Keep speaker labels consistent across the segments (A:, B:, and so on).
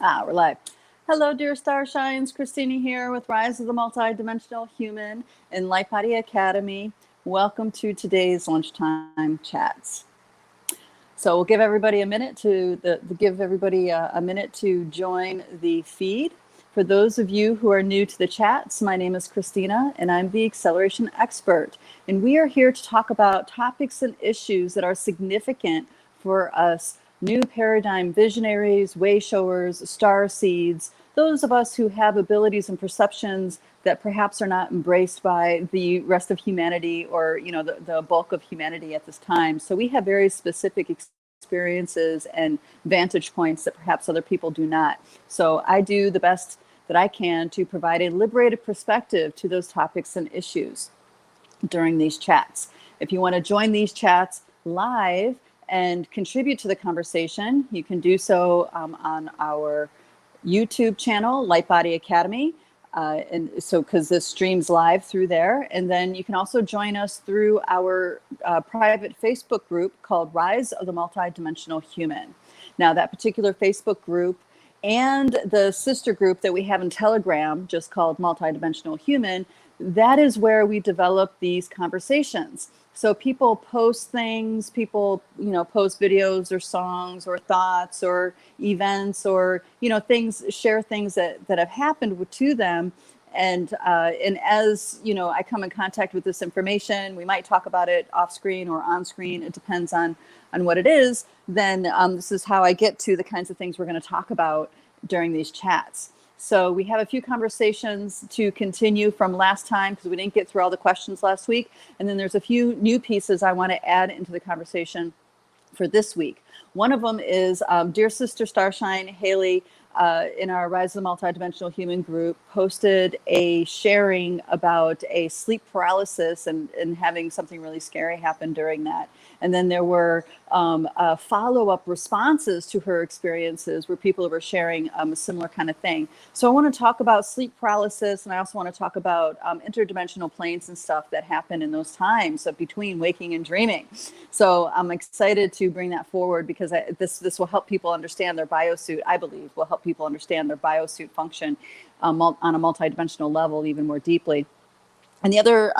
A: We're live. Hello, dear Starshines. Christina here with Rise of the Multidimensional Human in Lightbody Academy. Welcome to today's lunchtime chats. So we'll give everybody a minute to a minute to join the feed. For those of you who are new to the chats, my name is Christina and I'm the acceleration expert. And we are here to talk about topics and issues that are significant for us new paradigm visionaries, way showers, star seeds, those of us who have abilities and perceptions that perhaps are not embraced by the rest of humanity or, the bulk of humanity at this time. So we have very specific experiences and vantage points that perhaps other people do not. So I do the best that I can to provide a liberated perspective to those topics and issues during these chats. If you want to join these chats live and contribute to the conversation, you can do so on our YouTube channel, Lightbody Academy. And so, because this streams live through there. And then you can also join us through our private Facebook group called Rise of the Multidimensional Human. Now, that particular Facebook group and the sister group that we have in Telegram, just called Multidimensional Human, that is where we develop these conversations. So people post things, people, post videos or songs or thoughts or events or, things, share things that have happened to them. And as, I come in contact with this information, we might talk about it off screen or on screen. It depends on what it is. Then this is how I get to the kinds of things we're going to talk about during these chats. So we have a few conversations to continue from last time because we didn't get through all the questions last week. And then there's a few new pieces I want to add into the conversation for this week. One of them is dear sister Starshine Haley in our Rise of the Multidimensional Human group posted a sharing about a sleep paralysis and having something really scary happen during that. And then there were follow-up responses to her experiences where people were sharing a similar kind of thing. So I want to talk about sleep paralysis, and I also want to talk about interdimensional planes and stuff that happen in those times of between waking and dreaming. So I'm excited to bring that forward because this will help people understand their biosuit, I believe, will help people understand their biosuit function on a multidimensional level even more deeply. And the other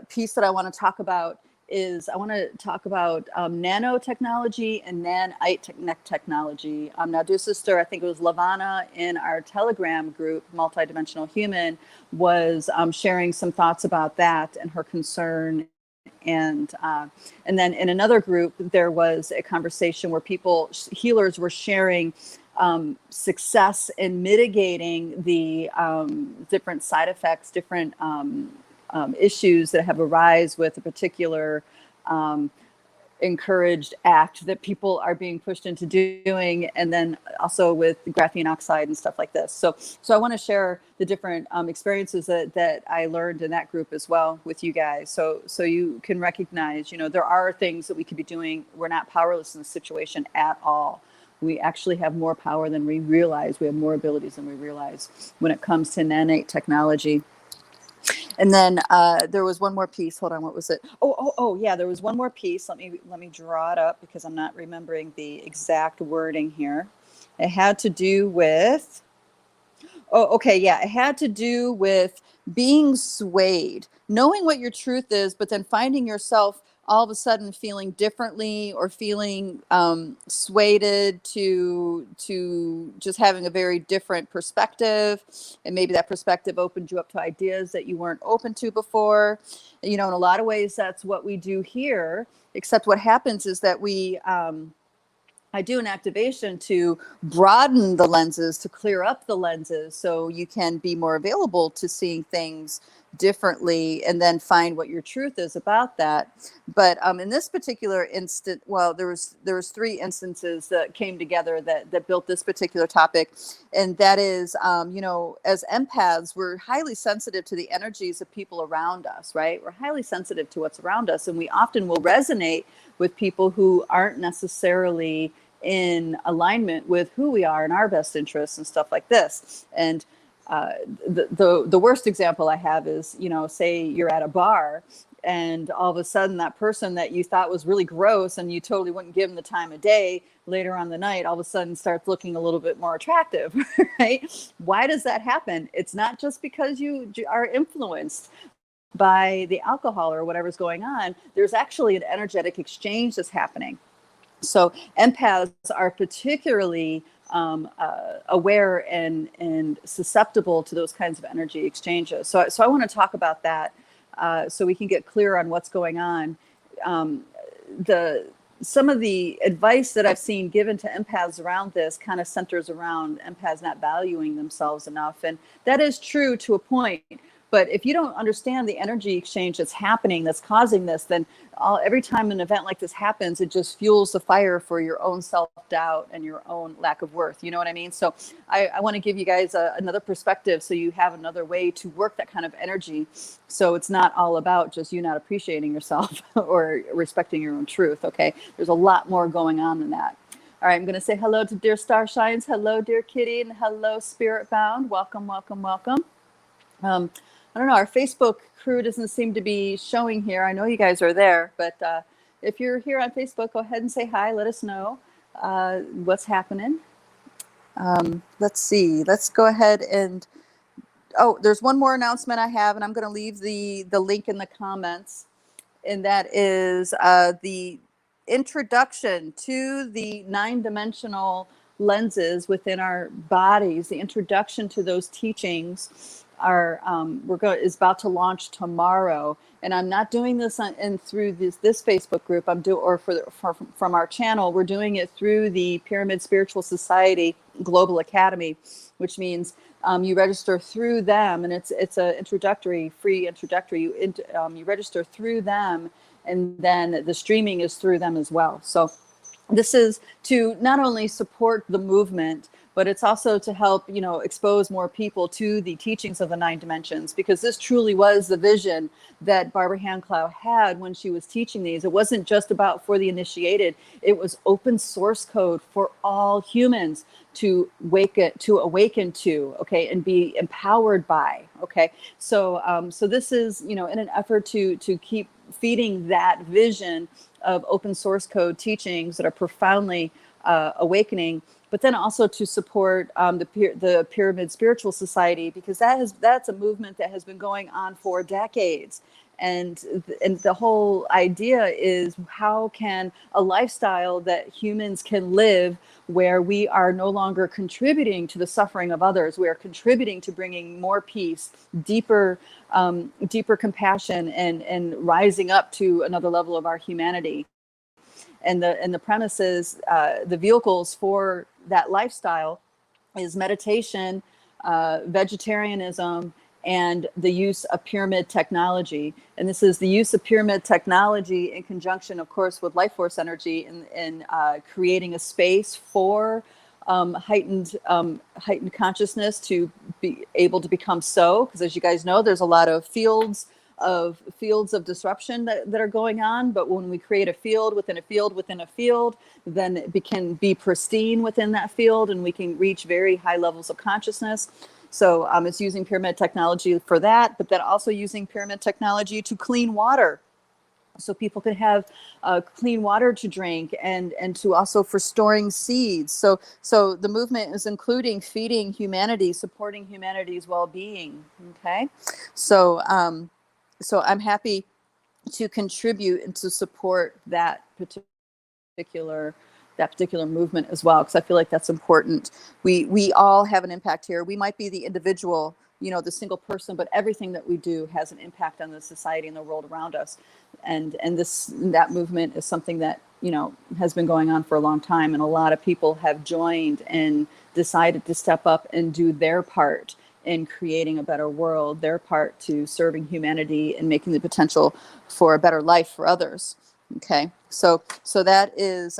A: piece that I want to talk about is I want to talk about nanotechnology and nanite technology. Now, dear sister, I think it was Lavana in our Telegram group, Multidimensional Human, was sharing some thoughts about that and her concern. And then in another group, there was a conversation where healers were sharing success in mitigating the different side effects, different issues that have arisen with a particular encouraged act that people are being pushed into doing, and then also with graphene oxide and stuff like this. So I want to share the different experiences that I learned in that group as well with you guys. So you can recognize, there are things that we could be doing. We're not powerless in the situation at all. We actually have more power than we realize. We have more abilities than we realize when it comes to nanite technology. And then there was one more piece. Hold on, what was it? Oh, yeah, there was one more piece. Let me draw it up because I'm not remembering the exact wording here. It had to do with, it had to do with being swayed, knowing what your truth is, but then finding yourself all of a sudden feeling differently or feeling swayed to just having a very different perspective. And maybe that perspective opened you up to ideas that you weren't open to before. In a lot of ways, that's what we do here, except what happens is that I do an activation to broaden the lenses, to clear up the lenses so you can be more available to seeing things differently and then find what your truth is about that. But in this particular instant, well, there was 3 instances that came together that built this particular topic. And that is, as empaths, we're highly sensitive to the energies of people around us, right? We're highly sensitive to what's around us. And we often will resonate with people who aren't necessarily in alignment with who we are and our best interests and stuff like this. And the worst example I have is, say you're at a bar and all of a sudden that person that you thought was really gross and you totally wouldn't give them the time of day, later on the night, all of a sudden starts looking a little bit more attractive, right? Why does that happen? It's not just because you are influenced by the alcohol or whatever's going on. There's actually an energetic exchange that's happening. So empaths are particularly aware and susceptible to those kinds of energy exchanges. So I want to talk about that so we can get clear on what's going on. Some of the advice that I've seen given to empaths around this kind of centers around empaths not valuing themselves enough. And that is true to a point. But if you don't understand the energy exchange that's happening, that's causing this, then every time an event like this happens, it just fuels the fire for your own self-doubt and your own lack of worth. You know what I mean? So I want to give you guys another perspective so you have another way to work that kind of energy. So it's not all about just you not appreciating yourself or respecting your own truth. Okay. There's a lot more going on than that. All right. I'm going to say hello to dear Starshines. Hello, dear Kitty. And hello, Spirit Bound. Welcome, welcome, welcome. I don't know, our Facebook crew doesn't seem to be showing here. I know you guys are there, but if you're here on Facebook, go ahead and say hi. Let us know what's happening. Let's see. Let's go ahead and, there's one more announcement I have, and I'm going to leave the link in the comments. And that is the introduction to the 9-dimensional lenses within our bodies, the introduction to those teachings is about to launch tomorrow, and I'm not doing this through this Facebook group. From our channel. We're doing it through the Pyramid Spiritual Society Global Academy, which means you register through them, and it's a free introductory. You register through them, and then the streaming is through them as well. So this is to not only support the movement, but it's also to help, expose more people to the teachings of the 9 dimensions, because this truly was the vision that Barbara Handclough had when she was teaching these. It wasn't just about for the initiated. It was open source code for all humans to awaken to, okay, and be empowered by, okay. So this is, in an effort to keep feeding that vision of open source code teachings that are profoundly awakening, but then also to support the Pyramid Spiritual Society, because that's a movement that has been going on for decades. And the whole idea is, how can a lifestyle that humans can live where we are no longer contributing to the suffering of others, we are contributing to bringing more peace, deeper compassion, and rising up to another level of our humanity. And the premise is, the vehicles for that lifestyle is meditation, vegetarianism, and the use of pyramid technology. And this is the use of pyramid technology in conjunction, of course, with life force energy, in creating a space for heightened consciousness to be able to become so. Because as you guys know, there's a lot of fields of disruption that are going on. But when we create a field within a field within a field, then it can be pristine within that field, and we can reach very high levels of consciousness. So it's using pyramid technology for that, but then also using pyramid technology to clean water, so people can have clean water to drink, and to also for storing seeds. So the movement is including feeding humanity, supporting humanity's well-being. Okay, so I'm happy to contribute and to support that particular movement as well, because I feel like that's important. We all have an impact here. We might be the individual, the single person, but everything that we do has an impact on the society and the world around us. And that movement is something that, has been going on for a long time, and a lot of people have joined and decided to step up and do their part in creating a better world, their part to serving humanity and making the potential for a better life for others. Okay, so that is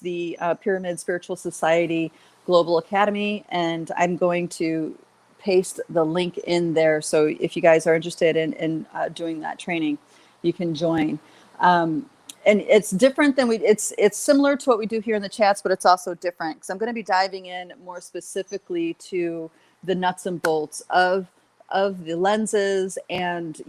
A: the Pyramid Spiritual Society Global Academy, and I'm going to paste the link in there. So if you guys are interested in doing that training, you can join. And it's different than it's similar to what we do here in the chats, but it's also different, because I'm going to be diving in more specifically to the nuts and bolts of of the lenses and,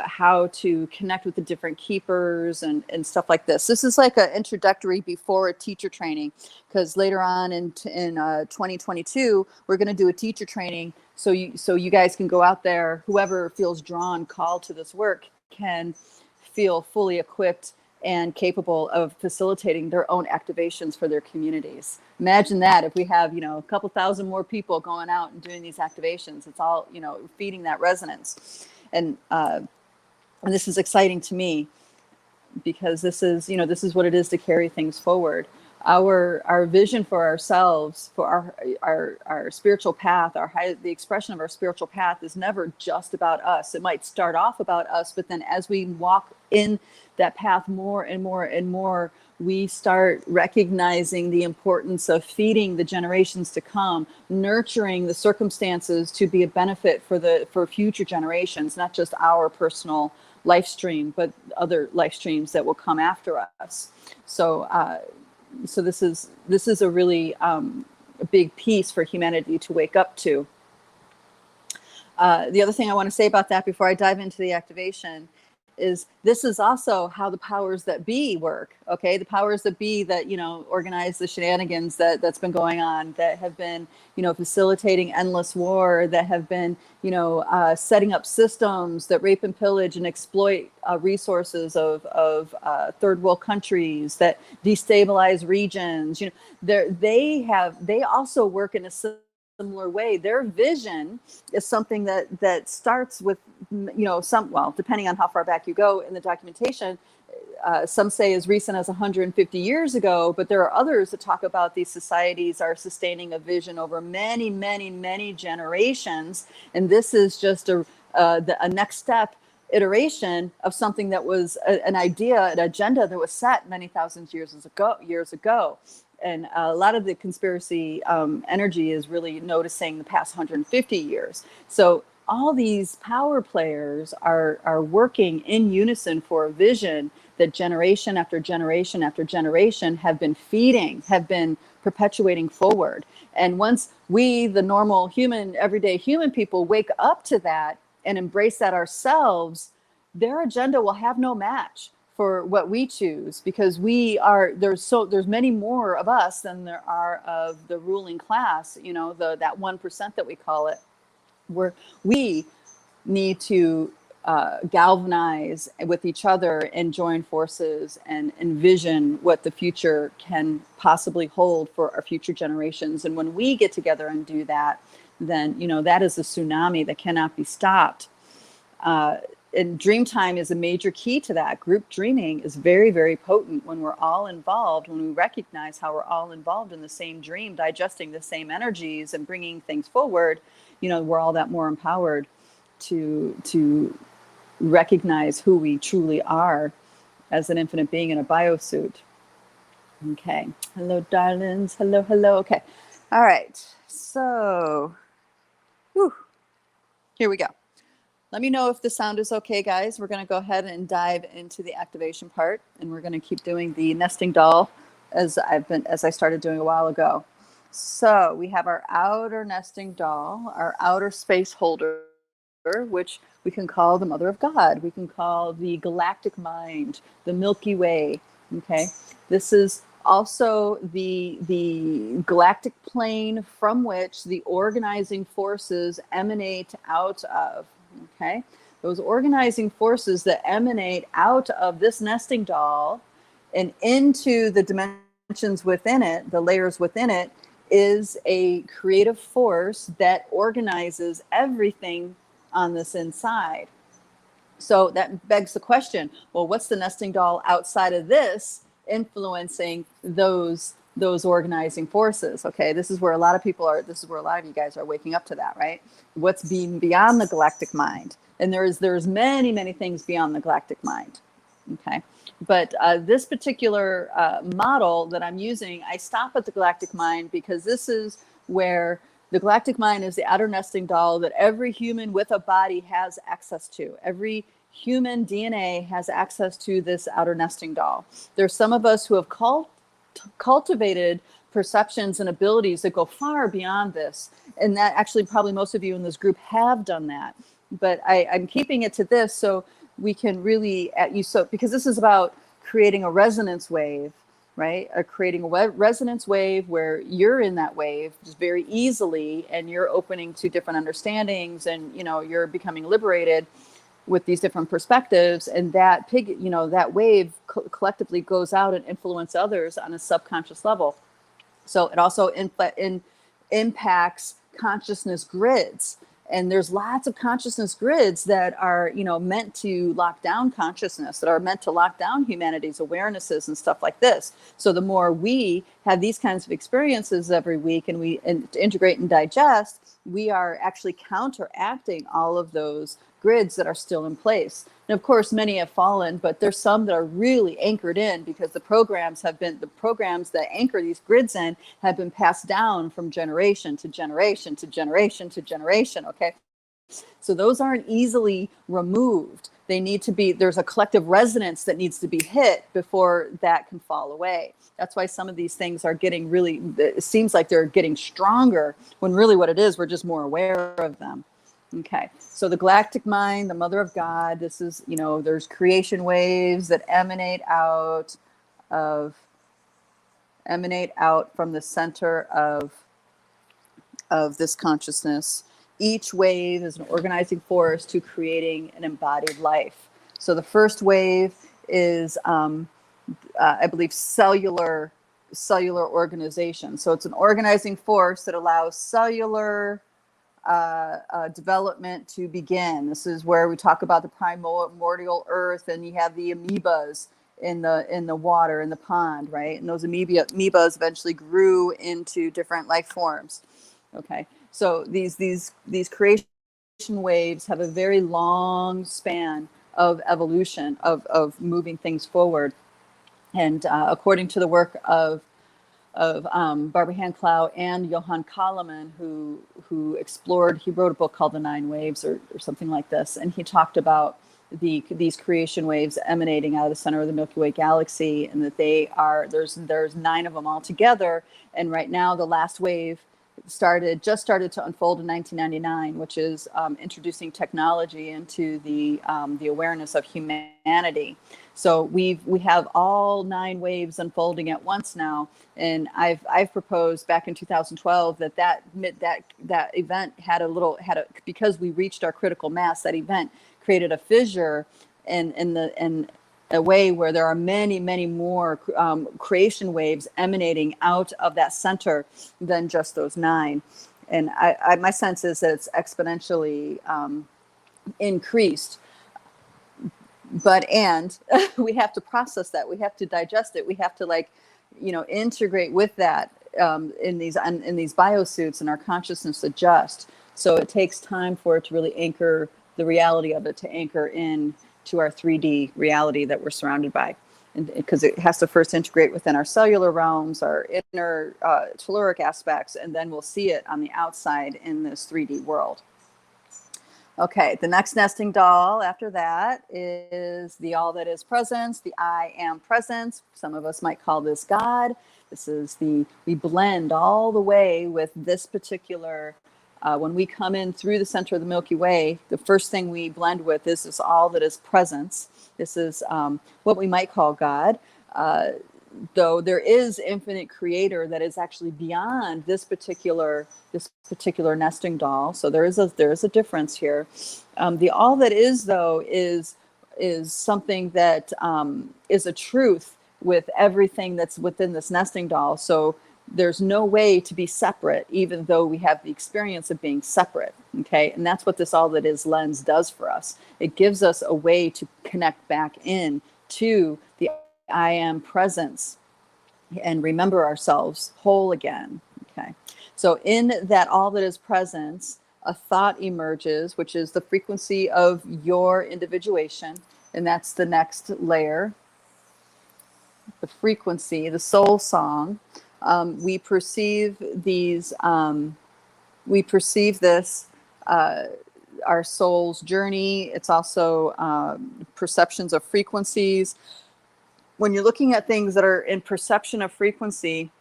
A: how to connect with the different keepers and stuff like this. This is like an introductory before a teacher training, because later on in 2022, we're going to do a teacher training. So you guys can go out there, whoever feels drawn, called to this work, can feel fully equipped and capable of facilitating their own activations for their communities. Imagine that if we have, a couple thousand more people going out and doing these activations. It's all, feeding that resonance. And this is exciting to me, because this is what it is to carry things forward. Our vision for ourselves, for our spiritual path, the expression of our spiritual path is never just about us. It might start off about us, but then as we walk in that path more and more and more, we start recognizing the importance of feeding the generations to come, nurturing the circumstances to be a benefit for future generations, not just our personal life stream, but other life streams that will come after us. So this is a really a big piece for humanity to wake up to. The other thing I want to say about that before I dive into the activation is this is also how the powers that be work. Okay, the powers that be that organize the shenanigans that's been going on, that have been facilitating endless war, that have been setting up systems that rape and pillage and exploit resources of third world countries, that destabilize regions. They also work in a similar way. Their vision is something that starts with depending on how far back you go in the documentation, some say as recent as 150 years ago, but there are others that talk about these societies are sustaining a vision over many, many, many generations, and this is just a next step iteration of something that was an idea, an agenda that was set many thousands years ago. And a lot of the conspiracy energy is really noticing the past 150 years. So all these power players are working in unison for a vision that generation after generation after generation have been feeding, have been perpetuating forward. And once we, the normal human, everyday human people, wake up to that and embrace that ourselves, their agenda will have no match for what we choose, because there's many more of us than there are of the ruling class, that 1% that we call it, where we need to galvanize with each other and join forces and envision what the future can possibly hold for our future generations. And when we get together and do that, then that is a tsunami that cannot be stopped. And dream time is a major key to that. Group dreaming is very, very potent when we're all involved, when we recognize how we're all involved in the same dream, digesting the same energies and bringing things forward. We're all that more empowered to recognize who we truly are as an infinite being in a biosuit. Okay. Hello, darlings. Hello, hello. Okay. All right. So, here we go. Let me know if the sound is okay, guys. We're going to go ahead and dive into the activation part, and we're going to keep doing the nesting doll as I started doing a while ago. So we have our outer nesting doll, our outer space holder, which we can call the Mother of God. We can call the galactic mind, the Milky Way. Okay, this is also the galactic plane from which the organizing forces emanate out of. Okay, those organizing forces that emanate out of this nesting doll and into the dimensions within it, the layers within it, is a creative force that organizes everything on this inside. So that begs the question, well, what's the nesting doll outside of this influencing those organizing forces? Okay, this is where a lot of you guys are waking up to that, right? What's being beyond the galactic mind? And there's many, many things beyond the galactic mind. Okay, but this particular model that I'm using, I stop at the galactic mind because this is where the galactic mind is the outer nesting doll that every human with a body has access to. Every human DNA has access to this outer nesting doll. There's some of us who have cultivated perceptions and abilities that go far beyond this. And that actually probably most of you in this group have done that. But I'm keeping it to this so we can really, because this is about creating a resonance wave, right? Or creating a resonance wave where you're in that wave just very easily, and you're opening to different understandings, and you're becoming liberated with these different perspectives, and that that wave collectively goes out and influence others on a subconscious level. So it also impacts consciousness grids. And there's lots of consciousness grids that are, meant to lock down consciousness, that are meant to lock down humanity's awarenesses and stuff like this. So the more we have these kinds of experiences every week, and we integrate and digest, we are actually counteracting all of those grids that are still in place. And of course, many have fallen, but there's some that are really anchored in, because the programs that anchor these grids in have been passed down from generation to generation to generation to generation. Okay. So those aren't easily removed. They need to be, there's a collective resonance that needs to be hit before that can fall away. That's why some of these things are getting really, it seems like they're getting stronger, when really what it is, we're just more aware of them. Okay, so the galactic mind, the mother of God, this is, there's creation waves that emanate out from the center of this consciousness. Each wave is an organizing force to creating an embodied life. So the first wave is, I believe, cellular organization. So it's an organizing force that allows cellular development to begin. This is where we talk about the primordial earth, and you have the amoebas in the water, in the pond, right? And those amoebas eventually grew into different life forms. Okay, so these creation waves have a very long span of evolution, of moving things forward. And according to the work of Barbara Hand-Clow and Johann Kalaman, who explored, he wrote a book called The Nine Waves or something like this, and he talked about these creation waves emanating out of the center of the Milky Way galaxy, and that there's 9 of them all together. And right now the last wave just started to unfold in 1999, which is introducing technology into the awareness of humanity. So we have all 9 waves unfolding at once now, and I've proposed back in 2012 that event had because we reached our critical mass, that event created a fissure in a way where there are many, many more creation waves emanating out of that center than just those 9. And my sense is that it's exponentially increased. But we have to process that. We have to digest it. We have to integrate with that in these biosuits, and our consciousness adjust. So it takes time for it to really anchor the reality of it, to anchor in to our 3D reality that we're surrounded by. And because it has to first integrate within our cellular realms, our inner telluric aspects, and then we'll see it on the outside in this 3D world. Okay, the next nesting doll after that is the all that is presence, the I am presence. Some of us might call this God. This is we blend all the way with this particular, when we come in through the center of the Milky Way, the first thing we blend with is this all that is presence. This is what we might call God. Though there is infinite creator that is actually beyond this particular nesting doll. So there is a difference here. The all that is, though, is something that is a truth with everything that's within this nesting doll. So there's no way to be separate, even though we have the experience of being separate. Okay, and that's what this all that is lens does for us. It gives us a way to connect back in to the I am presence and remember ourselves whole again. Okay, so in that all that is presence, a thought emerges, which is the frequency of your individuation, and that's the next layer. The frequency, the soul song. We perceive these. We perceive this. Our soul's journey. It's also perceptions of frequencies. When you're looking at things that are in perception of frequency,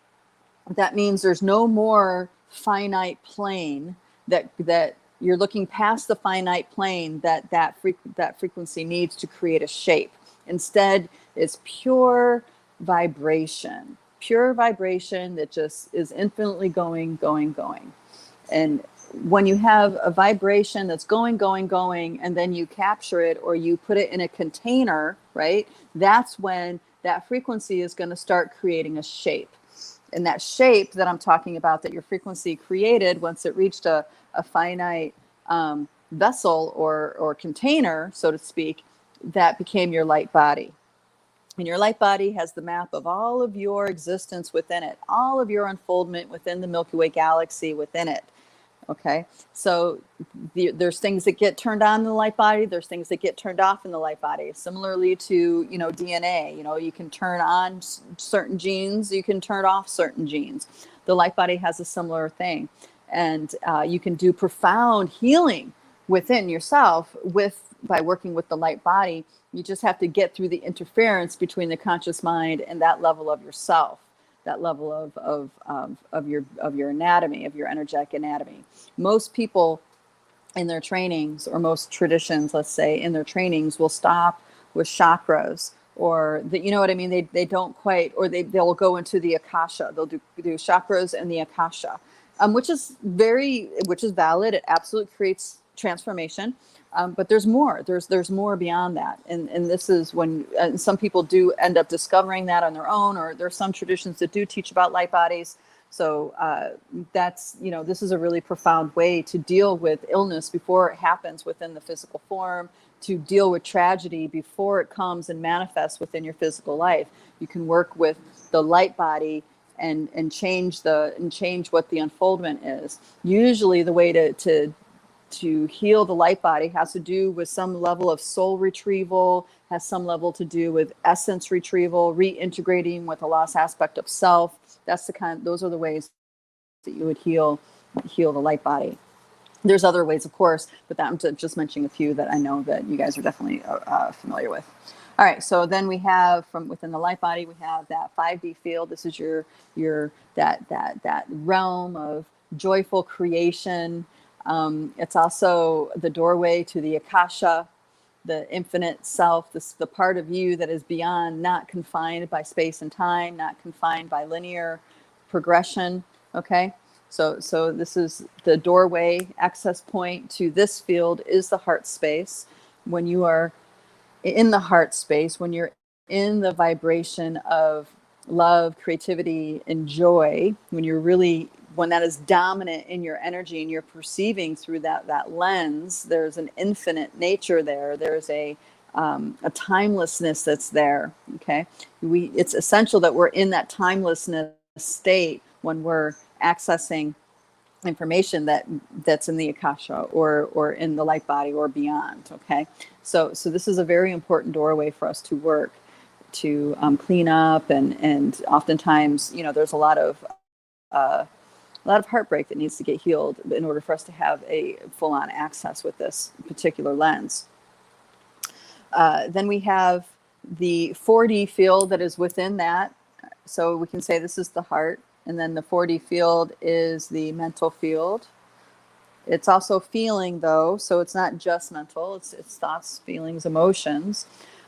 A: that means there's no more finite plane that you're looking past the finite plane that frequency needs to create a shape. Instead, it's pure vibration that just is infinitely going, going, going. And when you have a vibration that's going, going, going, and then you capture it or you put it in a container, right? That's when that frequency is going to start creating a shape. And that shape that I'm talking about, that your frequency created once it reached a finite vessel or container, so to speak, that became your light body. And your light body has the map of all of your existence within it, all of your unfoldment within the Milky Way galaxy within it. Okay, so there's things that get turned on in the light body. There's things that get turned off in the light body. Similarly to, DNA, you can turn on certain genes, you can turn off certain genes. The light body has a similar thing. And you can do profound healing within yourself by working with the light body. You just have to get through the interference between the conscious mind and that level of yourself, that level of your anatomy, of your energetic anatomy. Most people in their trainings, or most traditions, let's say, in their trainings, will stop with chakras, or you know what I mean? They don't quite, or they'll go into the akasha. They'll do chakras and the akasha, which is valid. It absolutely creates transformation. But there's more. There's more beyond that, and this is when some people do end up discovering that on their own, or there's some traditions that do teach about light bodies. So that's this is a really profound way to deal with illness before it happens within the physical form, to deal with tragedy before it comes and manifests within your physical life. You can work with the light body and change what the unfoldment is. Usually, the way to heal the light body has to do with some level of soul retrieval, has some level to do with essence retrieval, reintegrating with a lost aspect of self. Those are the ways that you would heal the light body. There's other ways, of course, but I'm just mentioning a few that I know that you guys are definitely familiar with. All right, so then we have, from within the light body, we have that 5D field. This is your that realm of joyful creation. It's also the doorway to the akasha, the infinite self, the part of you that is beyond, not confined by space and time, not confined by linear progression. Okay, so this is the doorway, access point to this field is the heart space. When you are in the heart space, when you're in the vibration of love, creativity, and joy, when that is dominant in your energy and you're perceiving through that lens, there's an infinite nature there. There's a timelessness that's there. Okay, it's essential that we're in that timelessness state when we're accessing information that's in the akasha or in the light body or beyond. Okay, so this is a very important doorway for us to work to clean up, and oftentimes there's a lot of heartbreak that needs to get healed in order for us to have a full-on access with this particular lens. Then we have the 4D field that is within that. So we can say this is the heart, and then the 4D field is the mental field. It's also feeling, though, so it's not just mental. It's thoughts, feelings, emotions.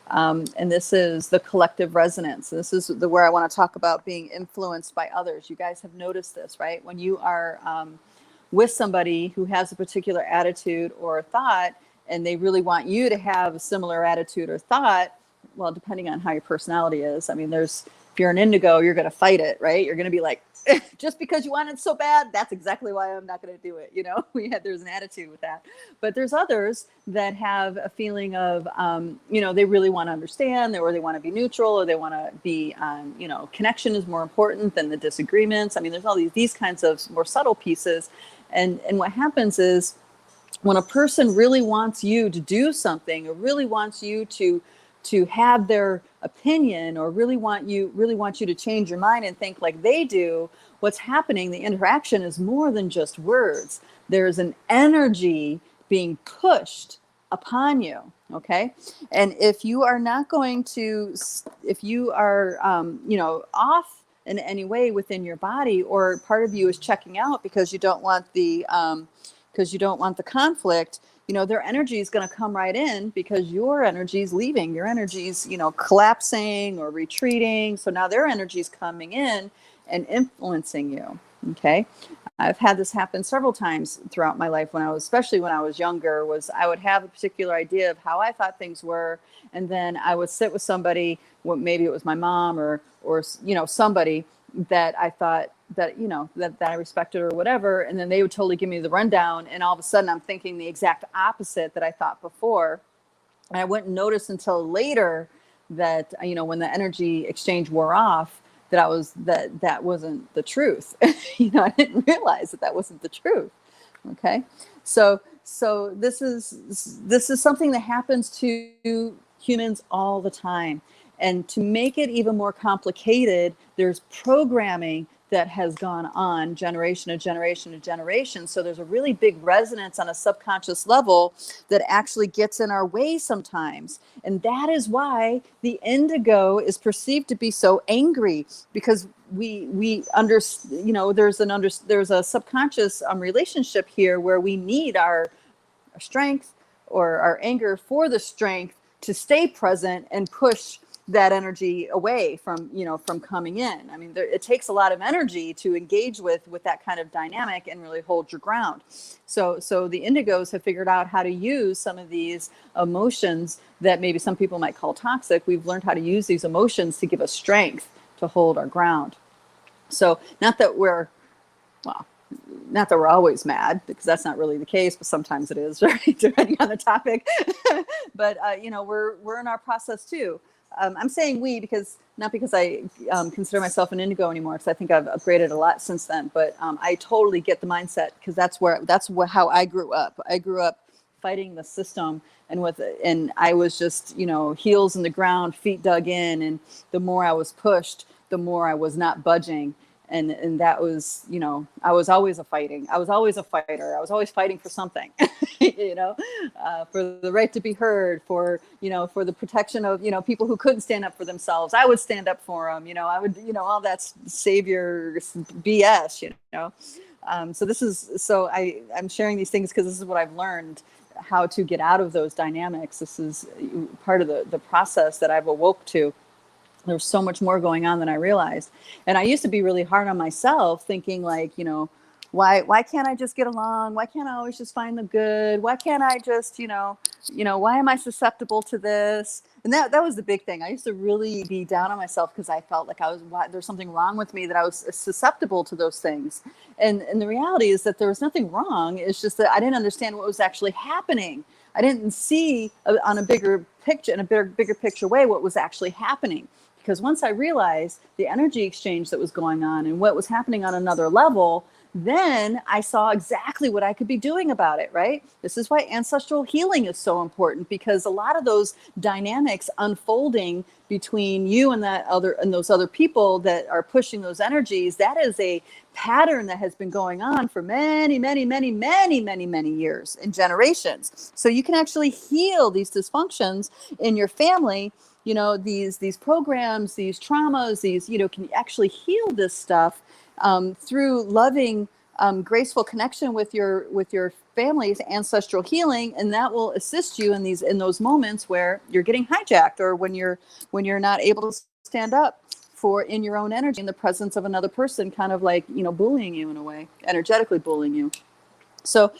A: And this is the collective resonance. This is where I want to talk about being influenced by others. You guys have noticed this, right? When you are with somebody who has a particular attitude or thought, and they really want you to have a similar attitude or thought, well, depending on how your personality is. I mean, if you're an indigo, you're going to fight it, right? You're going to be like, just because you want it so bad, that's exactly why I'm not going to do it. There's an attitude with that. But there's others that have a feeling of, they really want to understand, or they want to be neutral, or they want to be, connection is more important than the disagreements. I mean, there's all these kinds of more subtle pieces. And what happens is, when a person really wants you to do something, or really wants you to have their opinion, or really want you to change your mind and think like they do, what's happening, the interaction is more than just words. There's an energy being pushed upon you. Okay. And if you are not going to, if you are, off in any way within your body, or part of you is checking out because you don't want the conflict, their energy is going to come right in because your energy is leaving. Your energy is, collapsing or retreating. So now their energy is coming in and influencing you. Okay. I've had this happen several times throughout my life especially when I was younger, I would have a particular idea of how I thought things were. And then I would sit with somebody, maybe it was my mom or somebody that I thought that I respected or whatever, and then they would totally give me the rundown, and all of a sudden I'm thinking the exact opposite that I thought before, and I wouldn't notice until later that when the energy exchange wore off that wasn't the truth. I didn't realize that wasn't the truth. Okay, so this is something that happens to humans all the time. And to make it even more complicated, there's programming that has gone on generation to generation to generation. So there's a really big resonance on a subconscious level that actually gets in our way sometimes. And that is why the indigo is perceived to be so angry, because we there's a subconscious relationship here where we need our strength or our anger for the strength to stay present and push that energy away from coming in. I mean, it takes a lot of energy to engage with that kind of dynamic and really hold your ground. So the indigos have figured out how to use some of these emotions that maybe some people might call toxic. We've learned how to use these emotions to give us strength to hold our ground. So not that we're always mad, because that's not really the case, but sometimes it is, right? Depending on the topic. But we're in our process too. I'm saying we not because I consider myself an indigo anymore, because I think I've upgraded a lot since then. But I totally get the mindset, because that's how I grew up. I grew up fighting the system, and I was just heels in the ground, feet dug in, and the more I was pushed, the more I was not budging. And that was, I was always fighter. I was always fighting for something, for the right to be heard, for the protection of, people who couldn't stand up for themselves. I would stand up for them, I would, all that savior BS, So I'm sharing these things because this is what I've learned, how to get out of those dynamics. This is part of the process that I've awoke to. There's so much more going on than I realized. And I used to be really hard on myself, thinking like, why can't I just get along? Why can't I always just find the good? Why can't I just, why am I susceptible to this? And that was the big thing. I used to really be down on myself because I felt like there's something wrong with me, that I was susceptible to those things. And the reality is that there was nothing wrong. It's just that I didn't understand what was actually happening. I didn't see on a bigger picture, in a bigger picture way, what was actually happening. Because once I realized the energy exchange that was going on and what was happening on another level, then I saw exactly what I could be doing about it, right? This is why ancestral healing is so important, because a lot of those dynamics unfolding between you and those other people that are pushing those energies, that is a pattern that has been going on for many, many, many, many, many, many years and generations. So you can actually heal these dysfunctions in your family. These programs, these traumas, can actually heal this stuff through loving, graceful connection with your family's ancestral healing, and that will assist you in those moments where you're getting hijacked, or when you're not able to stand up in your own energy in the presence of another person, kind of like bullying you in a way, energetically bullying you. So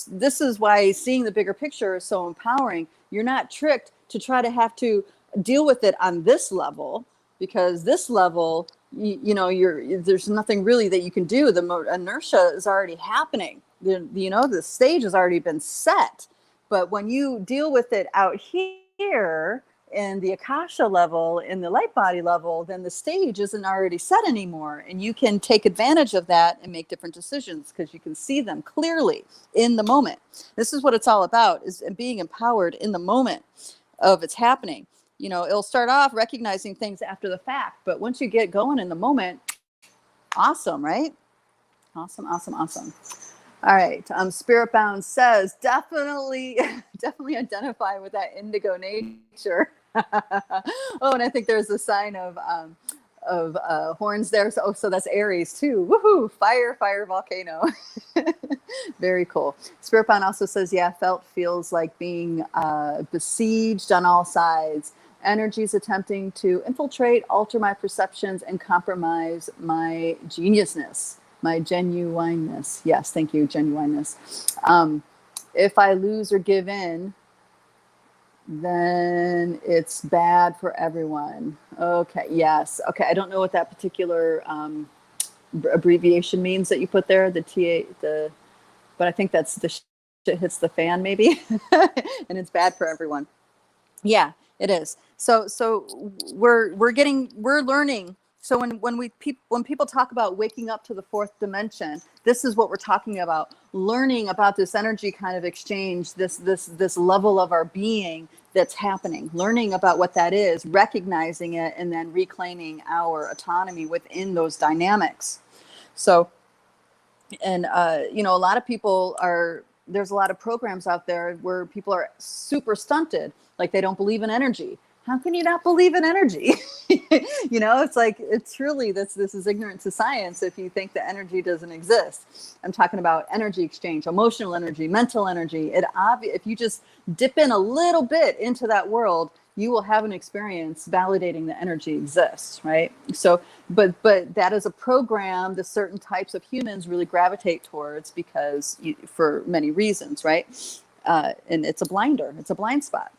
A: this is why seeing the bigger picture is so empowering. You're not tricked to try to have to deal with it on this level, because this level, there's nothing really that you can do. The inertia is already happening. The stage has already been set. But when you deal with it out here in the Akasha level, in the Lightbody level, then the stage isn't already set anymore. And you can take advantage of that and make different decisions, because you can see them clearly in the moment. This is what it's all about, is being empowered in the moment of it's happening. It'll start off recognizing things after the fact, but once you get going in the moment, awesome, right? Awesome. All right. Spirit Bound says, definitely identify with that indigo nature. Oh, and I think there's a sign of horns there. So that's Aries too. Woohoo! Fire, fire, volcano. Very cool. Spirit Bound also says, yeah, feels like being besieged on all sides. Energies attempting to infiltrate, alter my perceptions, and compromise my geniusness, my genuineness. Yes, thank you, genuineness. If I lose or give in, then it's bad for everyone. Okay, yes. Okay, I don't know what that particular abbreviation means that you put there, but I think that's the shit hits the fan maybe, and it's bad for everyone. Yeah, it is. So we're learning. So when people talk about waking up to the fourth dimension, this is what we're talking about: learning about this energy kind of exchange, this level of our being that's happening, learning about what that is, recognizing it, and then reclaiming our autonomy within those dynamics. So, and you know, a lot of people are. There's a lot of programs out there where people are super stunted, like they don't believe in energy. How can you not believe in energy? You know, it's like, it's truly, this is ignorance to science if you think that energy doesn't exist. I'm talking about energy exchange, emotional energy, mental energy. If you just dip in a little bit into that world, you will have an experience validating that energy exists, right? So, but that is a program that certain types of humans really gravitate towards because for many reasons, right? And it's a blinder, it's a blind spot.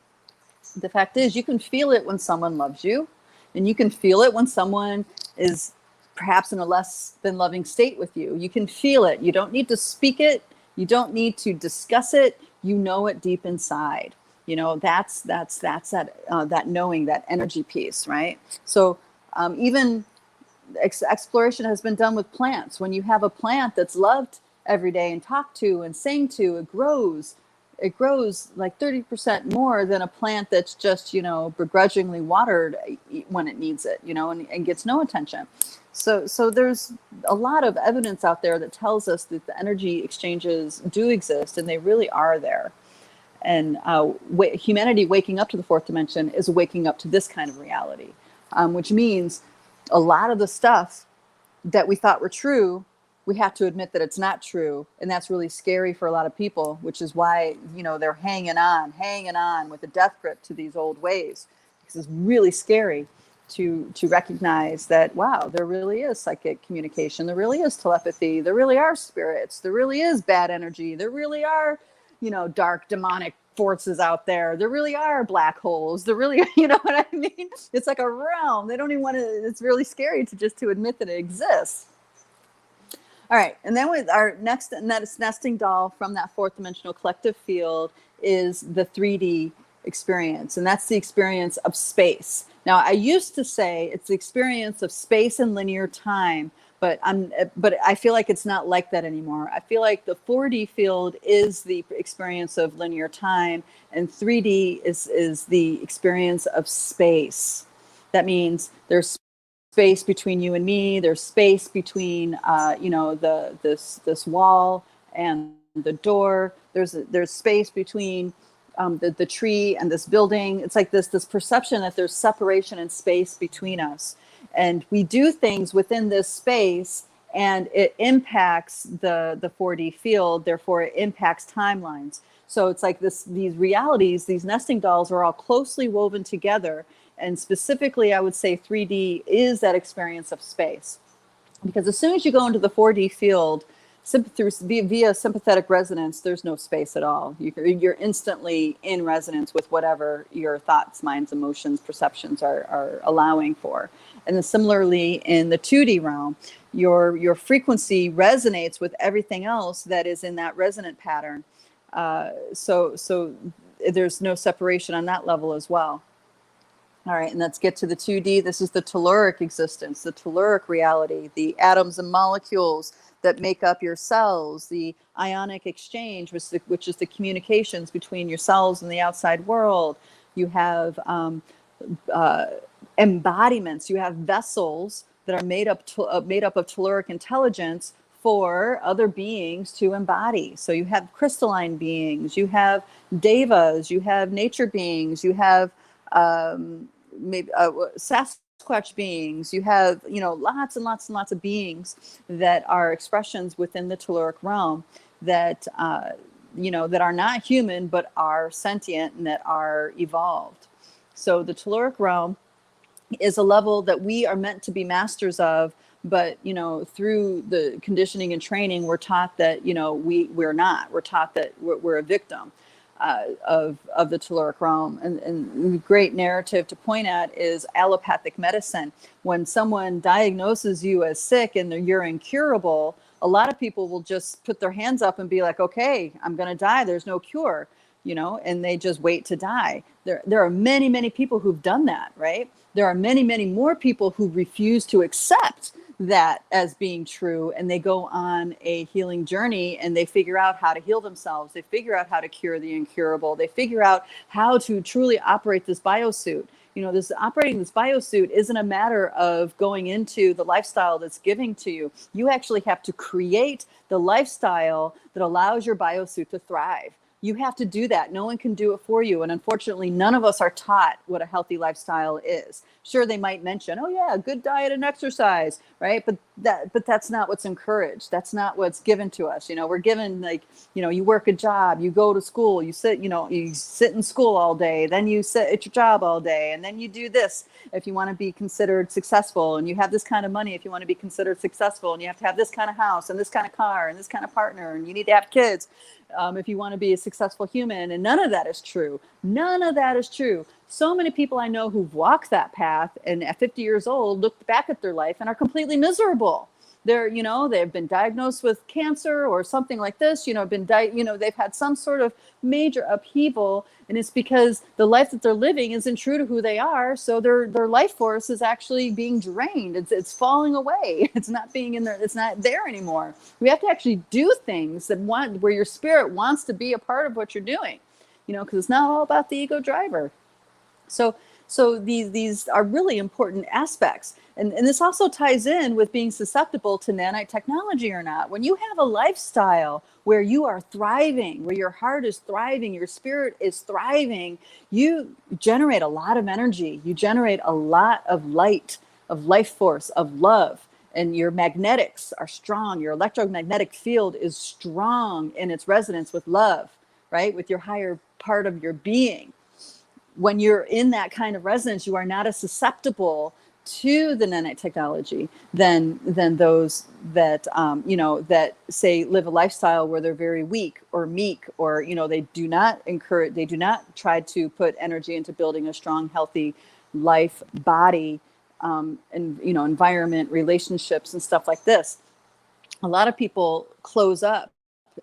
A: The fact is, you can feel it when someone loves you, and you can feel it when someone is perhaps in a less than loving state with you. You can feel it. You don't need to speak it. You don't need to discuss it. You know it deep inside. You know, that's that knowing, that energy piece, right? So even exploration has been done with plants. When you have a plant that's loved every day and talked to and sang to, it grows like 30% more than a plant that's just, you know, begrudgingly watered when it needs it, you know, and gets no attention. So there's a lot of evidence out there that tells us that the energy exchanges do exist, and they really are there. And humanity waking up to the fourth dimension is waking up to this kind of reality, which means a lot of the stuff that we thought were true, we have to admit that it's not true. And that's really scary for a lot of people, which is why, you know, they're hanging on with a death grip to these old ways, because it's really scary to recognize that, wow, there really is psychic communication. There really is telepathy. There really are spirits. There really is bad energy. There really are, you know, dark demonic forces out there. There really are black holes. There really, you know what I mean? It's like a realm. They don't even want to, it's really scary to admit that it exists. All right, and then with our next nesting doll from that fourth dimensional collective field is the 3D experience, and that's the experience of space. Now, I used to say it's the experience of space and linear time, but I feel like it's not like that anymore. I feel like the 4D field is the experience of linear time, and 3D is the experience of space. That means there's space between you and me. There's space between, you know, this wall and the door. There's space between the tree and this building. It's like this perception that there's separation and space between us, and we do things within this space, and it impacts the 4D field. Therefore, it impacts timelines. So it's like these realities, these nesting dolls are all closely woven together. And specifically, I would say 3D is that experience of space. Because as soon as you go into the 4D field, via sympathetic resonance, there's no space at all. You're instantly in resonance with whatever your thoughts, minds, emotions, perceptions are allowing for. And then similarly, in the 2D realm, your frequency resonates with everything else that is in that resonant pattern. So there's no separation on that level as well. All right, and let's get to the 2D. This is the telluric existence, the telluric reality, the atoms and molecules that make up your cells, the ionic exchange, which is the communications between your cells and the outside world. You have embodiments. You have vessels that are made up of telluric intelligence for other beings to embody. So you have crystalline beings, you have devas, you have nature beings, you have maybe Sasquatch Sasquatch beings, you have, lots and lots and lots of beings that are expressions within the telluric realm that, that are not human, but are sentient and that are evolved. So the telluric realm is a level that we are meant to be masters of, but through the conditioning and training, we're taught that we're not. We're taught that we're a victim of the telluric realm. And the great narrative to point at is allopathic medicine. When someone diagnoses you as sick and you're incurable, a lot of people will just put their hands up and be like, okay, I'm going to die. There's no cure, and they just wait to die. There are many, many people who've done that, right? There are many, many more people who refuse to accept that as being true, and they go on a healing journey and they figure out how to heal themselves. They figure out how to cure the incurable. They figure out how to truly operate this biosuit. Operating this biosuit isn't a matter of going into the lifestyle that's giving to you. You actually have to create the lifestyle that allows your biosuit to thrive. You have to do that. No one can do it for you. And unfortunately, none of us are taught what a healthy lifestyle is. Sure, they might mention, oh yeah, good diet and exercise, right? But that's not what's encouraged. That's not what's given to us. We're given you work a job, you go to school, you sit in school all day, then you sit at your job all day, and then you do this if you want to be considered successful, and you have this kind of money if you want to be considered successful, and you have to have this kind of house and this kind of car and this kind of partner, and you need to have kids. If you want to be a successful human. And none of that is true. None of that is true. So many people I know who've walked that path and at 50 years old look back at their life and are completely miserable. They've been diagnosed with cancer or something like this, they've had some sort of major upheaval, and it's because the life that they're living isn't true to who they are. So their life force is actually being drained. It's falling away. It's not being in there. It's not there anymore. We have to actually do things where your spirit wants to be a part of what you're doing, because it's not all about the ego driver. So these are really important aspects. And this also ties in with being susceptible to nanite technology or not. When you have a lifestyle where you are thriving, where your heart is thriving, your spirit is thriving, you generate a lot of energy. You generate a lot of light, of life force, of love. And your magnetics are strong. Your electromagnetic field is strong in its resonance with love, right? With your higher part of your being. When you're in that kind of resonance, you are not as susceptible to the nanite technology than those that that say live a lifestyle where they're very weak or meek, or they do not try to put energy into building a strong, healthy life, body, and environment, relationships, and stuff like this. A lot of people close up.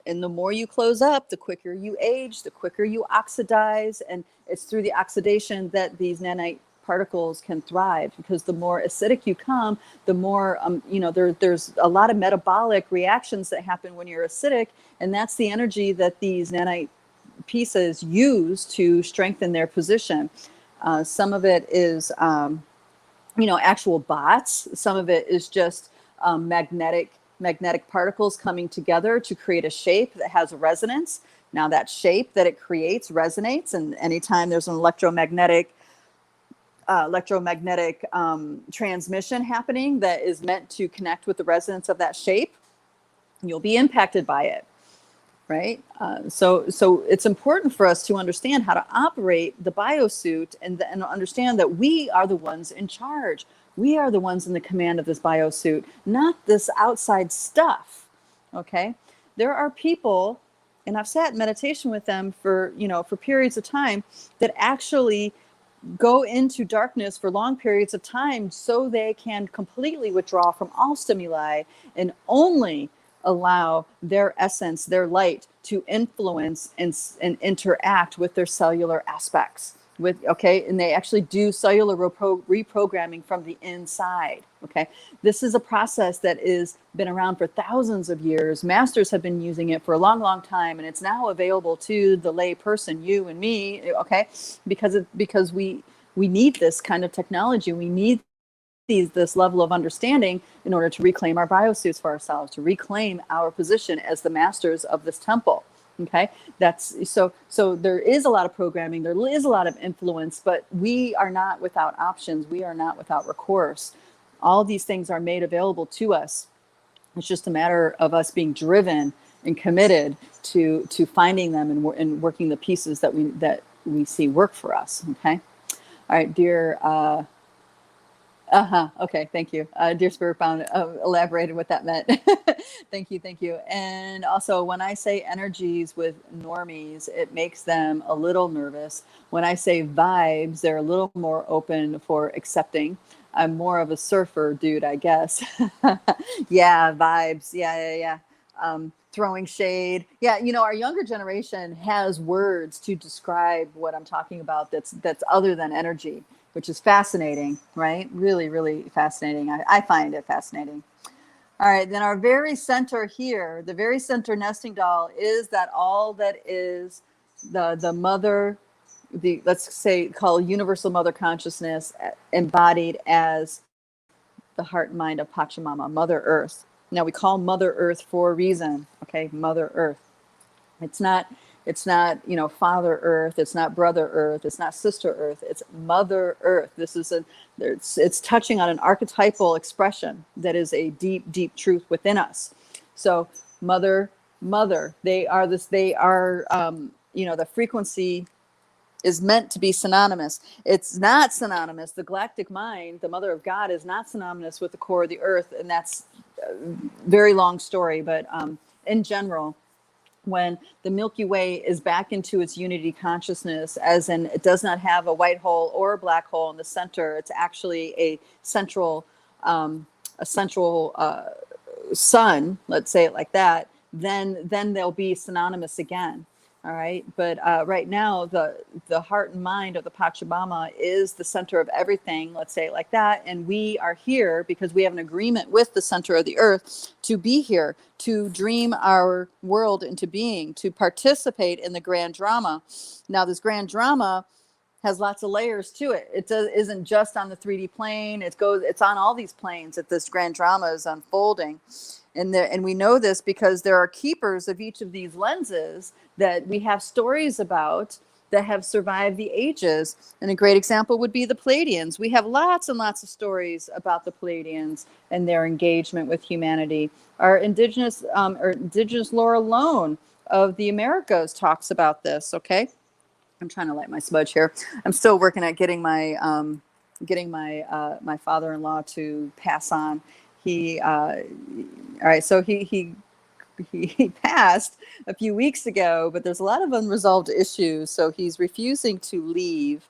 A: And the more you close up, the quicker you age, the quicker you oxidize. And it's through the oxidation that these nanite particles can thrive, because the more acidic you come, the more, there's a lot of metabolic reactions that happen when you're acidic. And that's the energy that these nanite pieces use to strengthen their position. Some of it is, actual bots. Some of it is just magnetic particles coming together to create a shape that has a resonance. Now that shape that it creates resonates, and anytime there's an electromagnetic transmission happening that is meant to connect with the resonance of that shape, you'll be impacted by it, right? So it's important for us to understand how to operate the biosuit and understand that we are the ones in charge. We are the ones in the command of this biosuit, not this outside stuff, okay? There are people, and I've sat in meditation with them for periods of time, that actually go into darkness for long periods of time so they can completely withdraw from all stimuli and only allow their essence, their light, to influence and interact with their cellular aspects. And they actually do cellular reprogramming from the inside. Okay, this is a process that is been around for thousands of years. Masters have been using it for a long, long time, and it's now available to the lay person, you and me. Okay, because we need this kind of technology. We need this level of understanding in order to reclaim our biosuits for ourselves, to reclaim our position as the masters of this temple. Okay, so there is a lot of programming, there is a lot of influence, but we are not without options. We are not without recourse. All these things are made available to us. It's just a matter of us being driven and committed to finding them and working the pieces that we see work for us. Okay, all right, dear. Okay, thank you. Dear Spirit Found elaborated what that meant. Thank you. And also, when I say energies with normies, it makes them a little nervous. When I say vibes, they're a little more open for accepting. I'm more of a surfer dude, I guess. Yeah, vibes. Yeah. Throwing shade. Yeah, our younger generation has words to describe what I'm talking about that's other than energy, which is fascinating, right? Really, really fascinating. I find it fascinating. All right, then our very center here, the very center nesting doll is that all that is the mother, let's say call universal mother consciousness embodied as the heart and mind of Pachamama, Mother Earth. Now we call Mother Earth for a reason, okay? Mother Earth. It's not Father Earth, it's not Brother Earth, it's not Sister Earth, it's Mother Earth. This is it's touching on an archetypal expression that is a deep, deep truth within us. So mother, they are the frequency is meant to be synonymous. It's not synonymous. The galactic mind, the mother of God, is not synonymous with the core of the earth. And that's a very long story, but in general, when the Milky Way is back into its unity consciousness, as in it does not have a white hole or a black hole in the center, it's actually a central sun, let's say it like that, then they'll be synonymous again. All right. But right now, the heart and mind of the Pachamama is the center of everything, let's say it like that. And we are here because we have an agreement with the center of the earth to be here, to dream our world into being, to participate in the grand drama. Now, this grand drama has lots of layers to it. It isn't just on the 3D plane. It's on all these planes that this grand drama is unfolding. And we know this because there are keepers of each of these lenses that we have stories about that have survived the ages. And a great example would be the Pleiadians. We have lots and lots of stories about the Pleiadians and their engagement with humanity. Our indigenous lore alone of the Americas talks about this. Okay, I'm trying to light my smudge here. I'm still working at getting my my father-in-law to pass on. All right, so he passed a few weeks ago, but there's a lot of unresolved issues, so he's refusing to leave.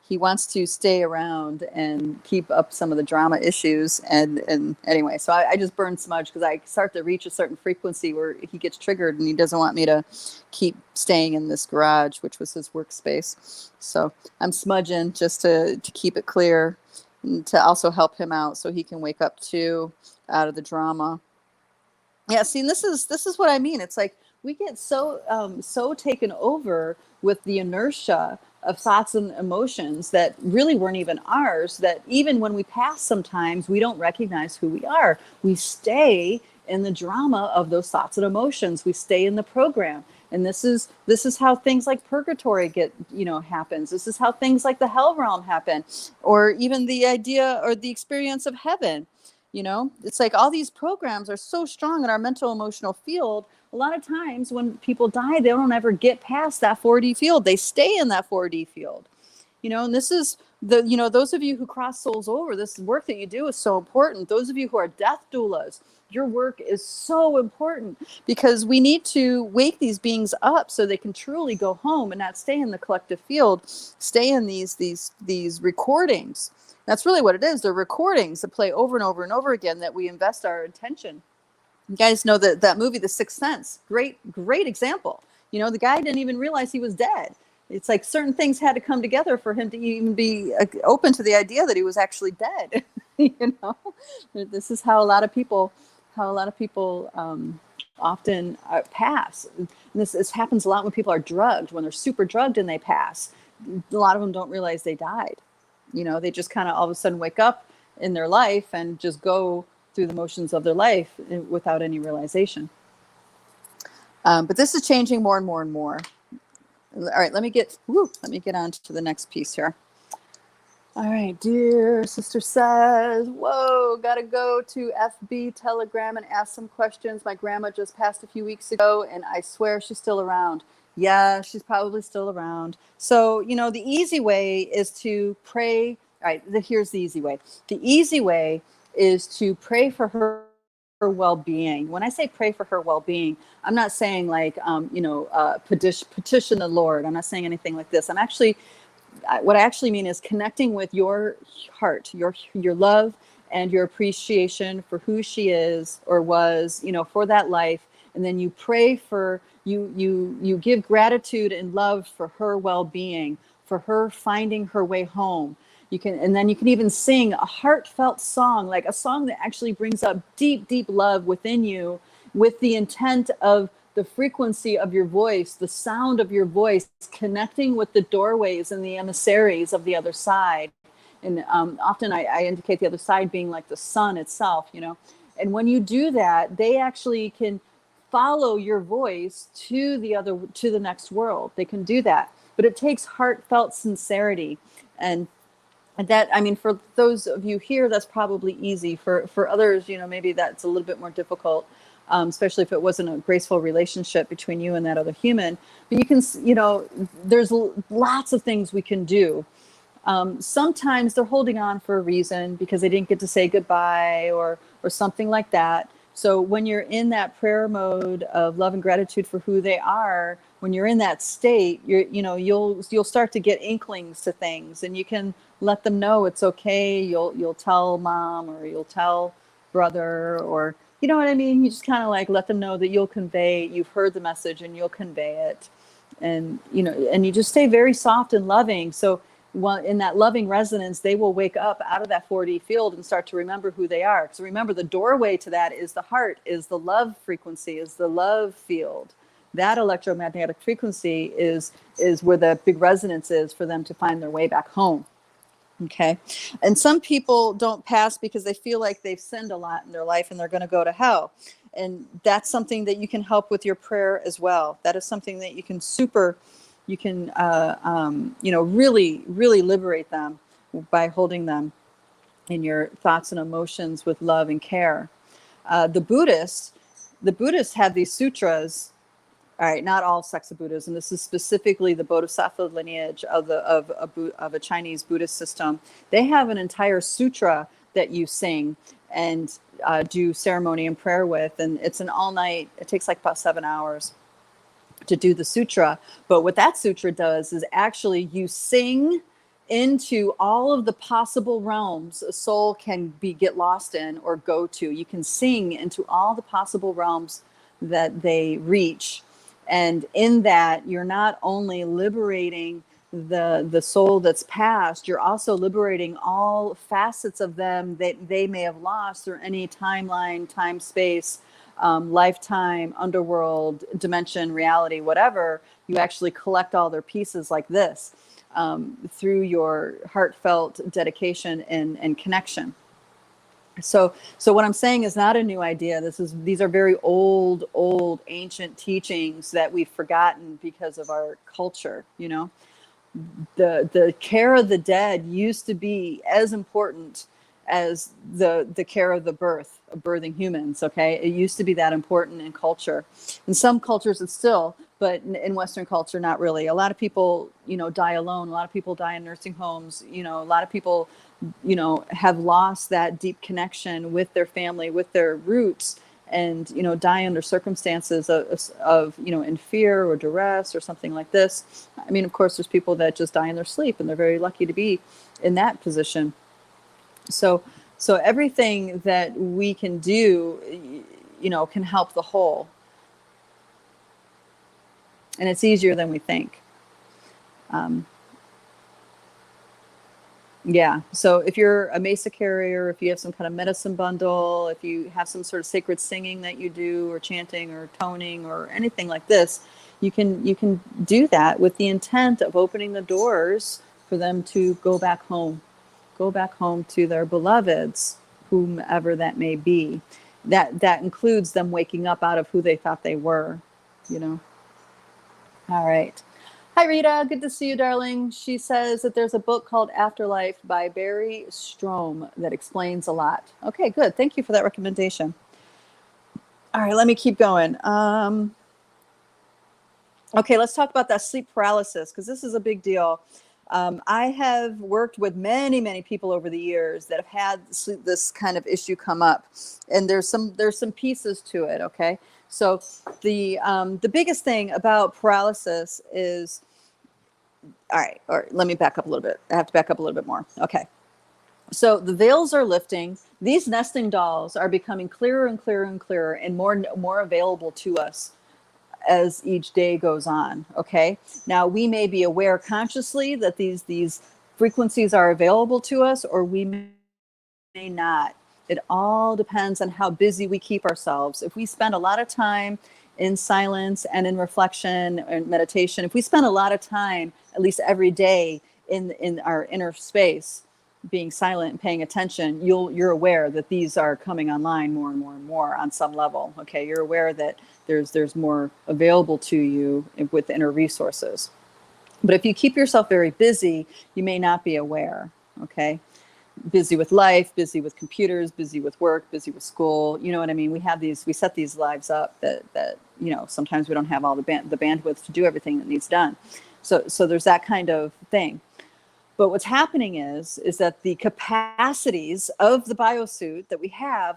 A: He wants to stay around and keep up some of the drama issues. And anyway, so I just burn smudge because I start to reach a certain frequency where he gets triggered and he doesn't want me to keep staying in this garage, which was his workspace. So I'm smudging just to keep it clear and to also help him out so he can wake up too out of the drama. Yeah, see, this is what I mean. It's like we get so taken over with the inertia of thoughts and emotions that really weren't even ours, that even when we pass sometimes we don't recognize who we are. We stay in the drama of those thoughts and emotions. We stay in the program. And this is how things like purgatory happens. This is how things like the hell realm happen, or even the idea or the experience of heaven. It's like all these programs are so strong in our mental emotional field. A lot of times when people die, they don't ever get past that 4D field. They stay in that 4D field. And this is those of you who cross souls over, this work that you do is so important. Those of you who are death doulas, your work is so important because we need to wake these beings up so they can truly go home and not stay in the collective field, stay in these recordings. That's really what it is. They're recordings that play over and over and over again that we invest our attention. You guys know that movie, The Sixth Sense. Great example. The guy didn't even realize he was dead. It's like certain things had to come together for him to even be open to the idea that he was actually dead. This is how a lot of people often pass. And this happens a lot when people are drugged, when they're super drugged and they pass. A lot of them don't realize they died. They just kind of all of a sudden wake up in their life and just go through the motions of their life without any realization. But this is changing more and more and more. All right, let me get on to the next piece here. All right, dear sister says, whoa, gotta go to FB Telegram and ask some questions. My grandma just passed a few weeks ago, and I swear she's still around. Yeah, she's probably still around. So, the easy way is to pray. All right, here's the easy way. The easy way is to pray for her well-being. When I say pray for her well-being, I'm not saying like, petition the Lord. I'm not saying anything like this. What I actually mean is connecting with your heart, your love and your appreciation for who she is or was, for that life. And then you pray for, you give gratitude and love for her well-being, for her finding her way home. And then you can even sing a heartfelt song, like a song that actually brings up deep, deep love within you, with the intent of the frequency of your voice, the sound of your voice, connecting with the doorways and the emissaries of the other side. And often I indicate the other side being like the sun itself, And when you do that, they actually can follow your voice to the next world. They can do that, but it takes heartfelt sincerity. And that, for those of you here, that's probably easy. For others, maybe that's a little bit more difficult. Especially if it wasn't a graceful relationship between you and that other human. But you can, there's lots of things we can do. Sometimes they're holding on for a reason because they didn't get to say goodbye or something like that. So when you're in that prayer mode of love and gratitude for who they are, when you're in that state, you'll start to get inklings to things, and you can let them know it's okay. You'll tell mom, or you'll tell brother, or you know what I mean? You just kind of like let them know that you've heard the message and you'll convey it. And, and you just stay very soft and loving. So in that loving resonance, they will wake up out of that 4D field and start to remember who they are. Because remember, the doorway to that is the heart, is the love frequency, is the love field. That electromagnetic frequency is where the big resonance is for them to find their way back home. Okay. And some people don't pass because they feel like they've sinned a lot in their life and they're going to go to hell. And that's something that you can help with your prayer as well. That is something that you can really, really liberate them by holding them in your thoughts and emotions with love and care. The Buddhists have these sutras. All right, not all sects of Buddhism. This is specifically the Bodhisattva lineage of a Chinese Buddhist system. They have an entire sutra that you sing and do ceremony and prayer with, and it's an all-night. It takes like about 7 hours to do the sutra. But what that sutra does is actually you sing into all of the possible realms a soul can get lost in or go to. You can sing into all the possible realms that they reach. And in that, you're not only liberating the soul that's passed, you're also liberating all facets of them that they may have lost through any timeline, time, space, lifetime, underworld, dimension, reality, whatever. You actually collect all their pieces like this through your heartfelt dedication and connection. So what I'm saying is not a new idea. These are very old, ancient teachings that we've forgotten because of our culture. The care of the dead used to be as important as the care of birthing humans. Okay, it used to be that important in culture. In some cultures, it's still, but in Western culture, not really. A lot of people, die alone. A lot of people die in nursing homes. A lot of people, have lost that deep connection with their family, with their roots, and die under circumstances of in fear or duress or something like this. Of course, there's people that just die in their sleep, and they're very lucky to be in that position. So everything that we can do, can help the whole, and it's easier than we think. Yeah. So if you're a Mesa carrier, if you have some kind of medicine bundle, if you have some sort of sacred singing that you do, or chanting or toning or anything like this, you can do that with the intent of opening the doors for them to go back home to their beloveds, whomever that may be. That includes them waking up out of who they thought they were. you know. All right. Hi, Rita. Good to see you, darling. She says that there's a book called Afterlife by Barry Strom that explains a lot. Okay, good. Thank you for that recommendation. All right, let me keep going. Okay, let's talk about that sleep paralysis, because this is a big deal. I have worked with many, many people over the years that have had this kind of issue come up, and there's some pieces to it. Okay, so the biggest thing about paralysis is, all right, let me back up a little bit. I have to back up a little bit more. Okay, so the veils are lifting. These nesting dolls are becoming clearer and clearer and clearer, and more available to us as each day goes on. Okay, now we may be aware consciously that these frequencies are available to us, or we may not. It all depends on how busy we keep ourselves. If we spend a lot of time in silence and in reflection and meditation, if we spend a lot of time, at least every day, in our inner space, being silent and paying attention, you're aware that these are coming online more and more and more on some level. Okay, you're aware that there's more available to you with inner resources. But if you keep yourself very busy, you may not be aware. Okay, busy with life, busy with computers, busy with work, busy with school. You know what I mean? We set these lives up that sometimes we don't have all the bandwidth to do everything that needs done. So there's that kind of thing. But what's happening is that the capacities of the biosuit that we have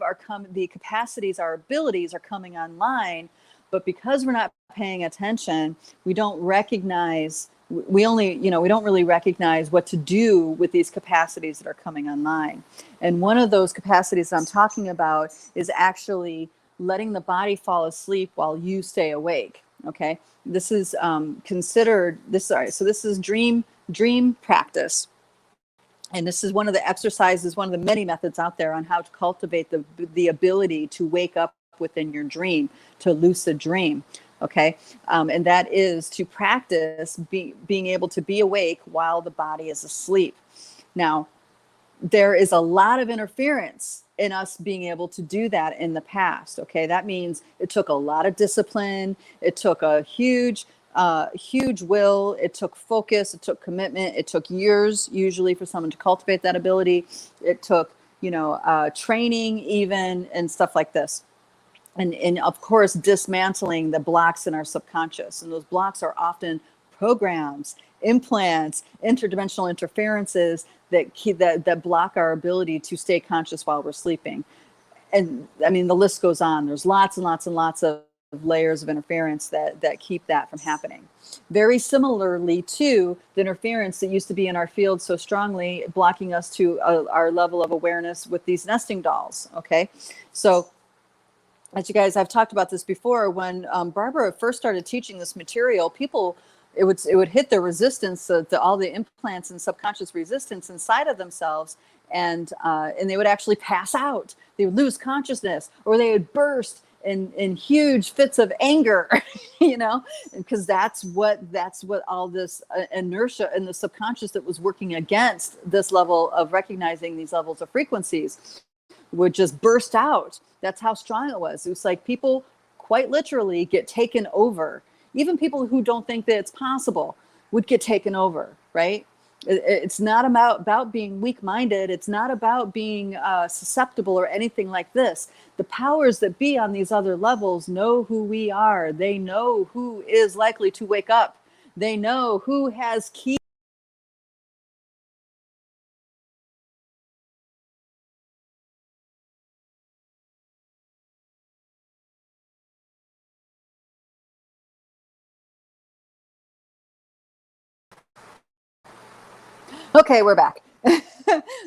A: the capacities, our abilities are coming online, but because we're not paying attention, we don't recognize, we don't really recognize what to do with these capacities that are coming online. And one of those capacities I'm talking about is actually letting the body fall asleep while you stay awake. Okay, this is considered this. Sorry, so this is dream practice, and this is one of the exercises, one of the many methods out there on how to cultivate the ability to wake up within your dream, to lucid dream. Okay, and that is to practice being able to be awake while the body is asleep. Now, there is a lot of interference in us being able to do that in the past. Okay, that means it took a lot of discipline. It took a huge will. It took focus. It took commitment. It took years, usually, for someone to cultivate that ability. It took, training even, and stuff like this. And of course, dismantling the blocks in our subconscious. And those blocks are often programs, implants, interdimensional interferences that block our ability to stay conscious while we're sleeping. And I mean, the list goes on. There's lots and lots and lots of layers of interference that keep that from happening. Very similarly to the interference that used to be in our field so strongly, blocking us to our level of awareness with these nesting dolls. Okay, so as you guys, I've talked about this before. When Barbara first started teaching this material, people, it would hit their resistance, all the implants and subconscious resistance inside of themselves, and they would actually pass out. They would lose consciousness, or they would burst in huge fits of anger, because that's what all this inertia in the subconscious that was working against this level of recognizing these levels of frequencies would just burst out. That's how strong it was. It was like people quite literally get taken over. Even people who don't think that it's possible would get taken over, right? It's not about being weak-minded. It's not about being susceptible or anything like this. The powers that be on these other levels know who we are. They know who is likely to wake up. They know who has keys. Okay, we're back.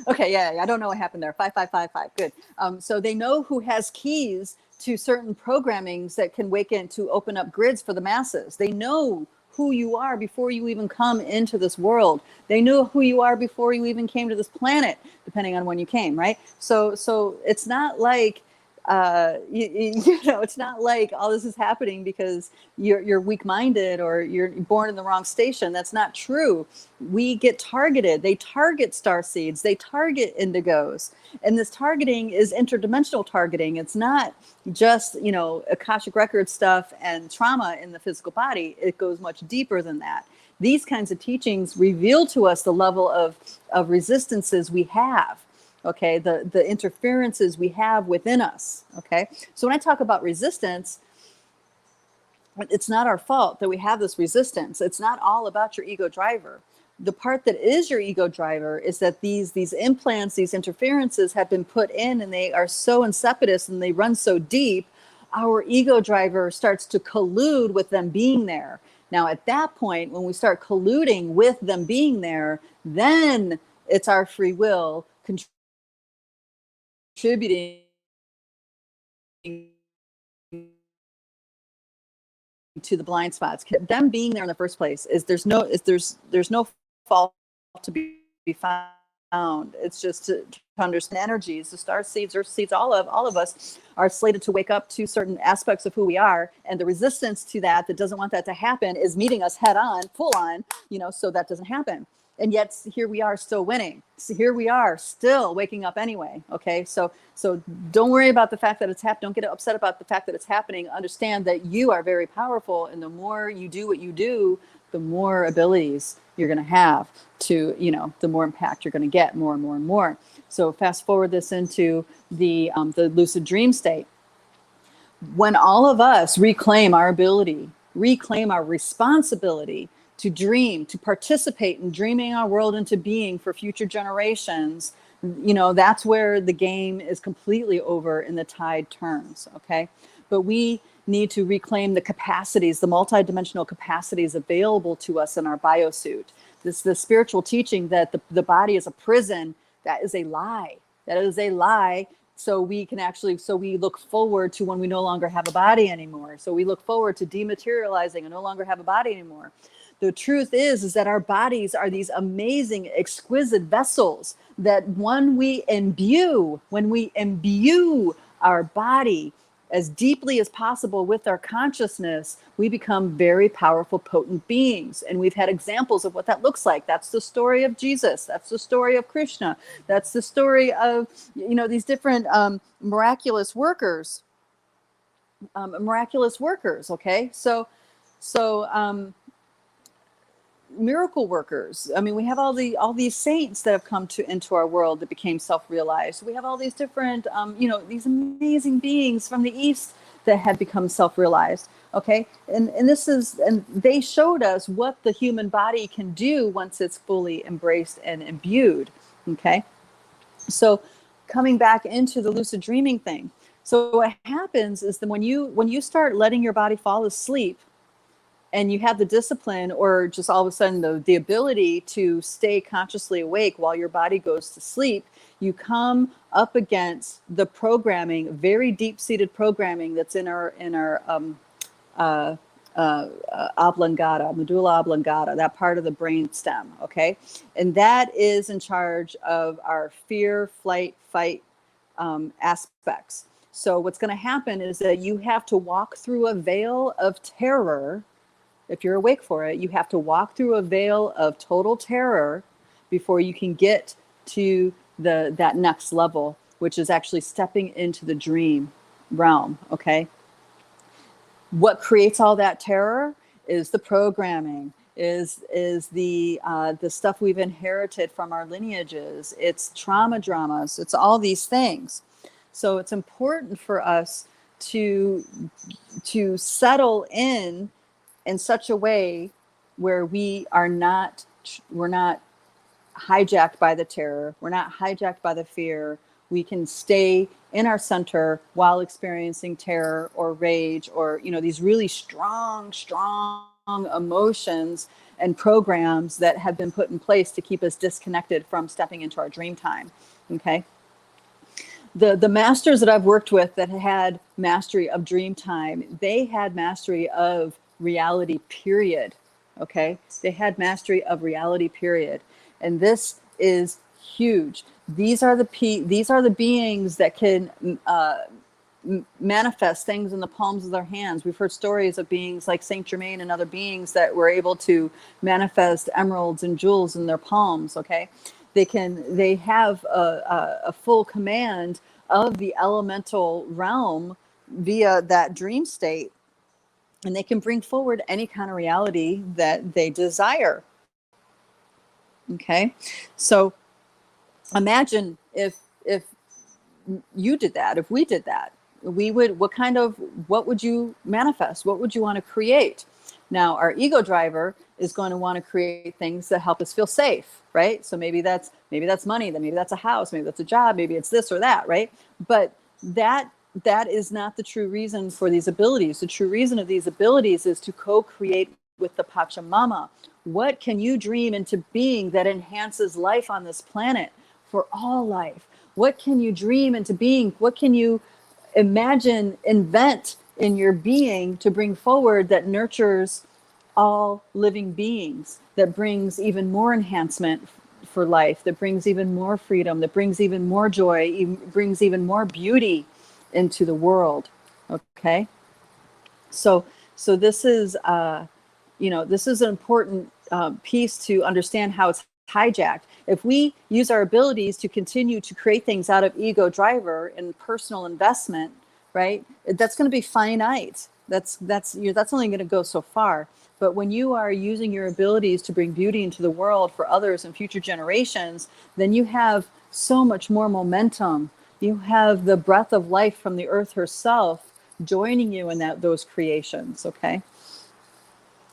A: Okay, yeah, I don't know what happened there. 5555, good. So they know who has keys to certain programmings that can wake in to open up grids for the masses. They know who you are before you even come into this world. They knew who you are before you even came to this planet, depending on when you came, right? So it's not like It's not like all this is happening because you're weak-minded or you're born in the wrong station. That's not true. We get targeted. They target star seeds. They target indigos. And this targeting is interdimensional targeting. It's not just, Akashic record stuff and trauma in the physical body. It goes much deeper than that. These kinds of teachings reveal to us the level of resistances we have. Okay, the interferences we have within us. Okay, so when I talk about resistance, it's not our fault that we have this resistance. It's not all about your ego driver. The part that is your ego driver is that these implants, these interferences have been put in, and they are so insipidous and they run so deep, our ego driver starts to collude with them being there. Now, at that point, when we start colluding with them being there, then it's our free will contributing to the blind spots. Them being there in the first place is there's no fault to be found. It's just to understand energies. The star seeds, earth seeds, all of us are slated to wake up to certain aspects of who we are, and the resistance to that doesn't want that to happen is meeting us head on, full on, so that doesn't happen. And yet here we are still winning. So here we are still waking up anyway. Okay, so don't worry about the fact that it's happening. Don't get upset about the fact that it's happening. Understand that you are very powerful, and the more you do what you do, the more abilities you're going to have to, the more impact you're going to get, more and more and more. So fast forward this into the lucid dream state. When all of us reclaim our ability, reclaim our responsibility to dream, to participate in dreaming our world into being for future generations, that's where the game is completely over and the tide turns, okay? But we need to reclaim the capacities, the multidimensional capacities available to us in our biosuit. The spiritual teaching that the body is a prison, that is a lie. That is a lie. So we look forward to when we no longer have a body anymore. So we look forward to dematerializing and no longer have a body anymore. The truth is that our bodies are these amazing, exquisite vessels that when we imbue our body as deeply as possible with our consciousness, we become very powerful, potent beings. And we've had examples of what that looks like. That's the story of Jesus. That's the story of Krishna. That's the story of, these different miraculous workers. Okay? So miracle workers. I mean, we have all these saints that have come into our world that became self-realized. We have all these different, these amazing beings from the East that have become self-realized. Okay, and they showed us what the human body can do once it's fully embraced and imbued. Okay, so coming back into the lucid dreaming thing. So what happens is that when you start letting your body fall asleep, and you have the discipline or just all of a sudden the ability to stay consciously awake while your body goes to sleep, you come up against the programming, very deep-seated programming that's in our oblongata, medulla oblongata, that part of the brain stem, okay? And that is in charge of our fear, flight, fight aspects. So what's going to happen is that you have to walk through a veil of terror. If you're awake for it, you have to walk through a veil of total terror before you can get to that next level, which is actually stepping into the dream realm, okay? What creates all that terror is the programming, is the stuff we've inherited from our lineages. It's trauma dramas. It's all these things. So it's important for us to settle in such a way where we're not hijacked by the terror. We're not hijacked by the fear. We can stay in our center while experiencing terror or rage or, these really strong emotions and programs that have been put in place to keep us disconnected from stepping into our dream time. Okay. The masters that I've worked with that had mastery of dream time, they had mastery of reality, period. Okay, they had mastery of reality, period. And this is huge. These are the beings that can manifest things in the palms of their hands. We've heard stories of beings like Saint Germain and other beings that were able to manifest emeralds and jewels in their palms. Okay, they have a full command of the elemental realm via that dream state, and they can bring forward any kind of reality that they desire. Okay, so imagine if you did that, if we did that, we would, what would you manifest? What would you want to create? Now, our ego driver is going to want to create things that help us feel safe, right? So maybe that's money, then maybe that's a house, maybe that's a job, maybe it's this or that, right? But that is not the true reason for these abilities. The true reason of these abilities is to co-create with the Pachamama. What can you dream into being that enhances life on this planet for all life? What can you dream into being? What can you imagine, invent in your being to bring forward that nurtures all living beings, that brings even more enhancement for life, that brings even more freedom, that brings even more joy, brings even more beauty into the world? Okay, so this is this is an important piece to understand how it's hijacked. If we use our abilities to continue to create things out of ego driver and personal investment, right, that's going to be finite. That's only going to go so far. But when you are using your abilities to bring beauty into the world for others and future generations, then you have so much more momentum. You have the breath of life from the earth herself joining you in those creations. Okay,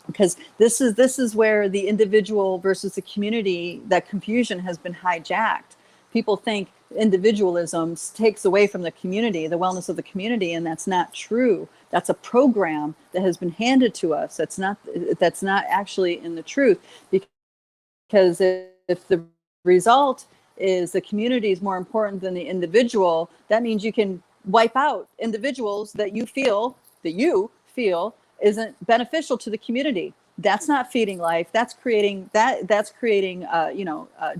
A: because this is where the individual versus the community, that confusion has been hijacked. People think individualism takes away from the community, the wellness of the community, and that's not true. That's a program that has been handed to us. That's not actually in the truth. Because if the result is the community is more important than the individual, that means you can wipe out individuals that you feel isn't beneficial to the community. That's not feeding life. That's creating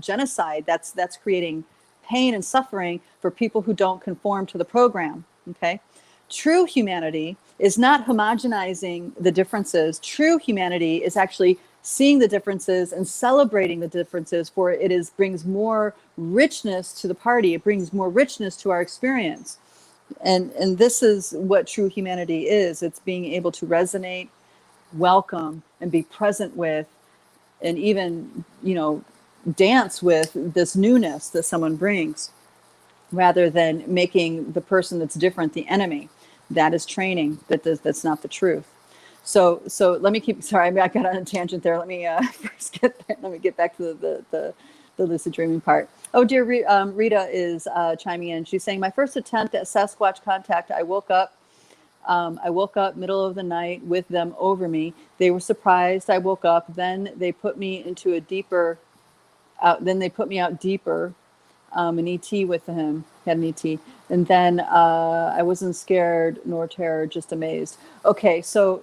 A: genocide. That's creating pain and suffering for people who don't conform to the program. Okay, true humanity is not homogenizing the differences. True humanity is actually seeing the differences and celebrating the differences, for it brings more richness to the party. It brings more richness to our experience. And this is what true humanity is. It's being able to resonate, welcome, and be present with, and even, dance with this newness that someone brings, rather than making the person that's different the enemy. That is training. That's not the truth. So let me sorry, I got on a tangent there. Let me first let me get back to the lucid dreaming part. Oh, dear, Rita is chiming in. She's saying, my first attempt at Sasquatch contact, I woke up middle of the night with them over me. They were surprised I woke up. Then they put me into a deeper, then they put me out deeper, an ET with him, had an ET. And then I wasn't scared nor terror, just amazed. Okay, so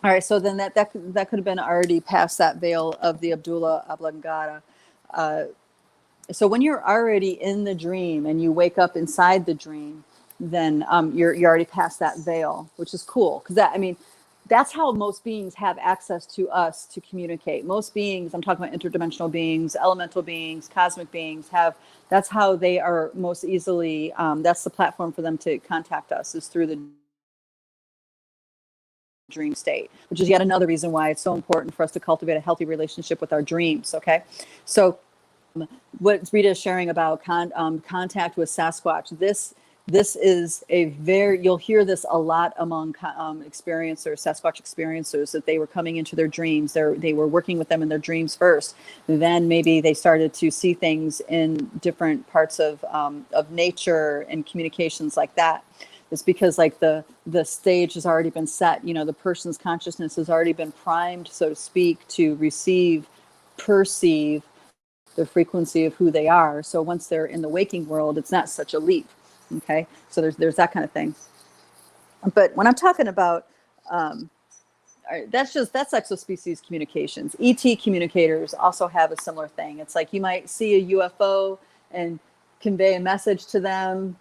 A: all right, so then that could have been already past that veil of the Abdullah Oblongata. So when you're already in the dream and you wake up inside the dream, then you're already past that veil, which is cool. Because that's how most beings have access to us to communicate. Most beings, I'm talking about interdimensional beings, elemental beings, cosmic beings, that's how they are most easily, that's the platform for them to contact us, is through the dream state, which is yet another reason why it's so important for us to cultivate a healthy relationship with our dreams. Okay, so what Rita is sharing about contact with Sasquatch, this is you'll hear this a lot among Sasquatch experiencers, that they were coming into their dreams. They were working with them in their dreams first. Then maybe they started to see things in different parts of nature and communications like that. It's because the stage has already been set. The person's consciousness has already been primed, so to speak, to perceive the frequency of who they are. So once they're in the waking world, it's not such a leap. Okay, so there's that kind of thing. But when I'm talking about, that's exospecies communications. ET communicators also have a similar thing. It's like you might see a UFO and convey a message to them,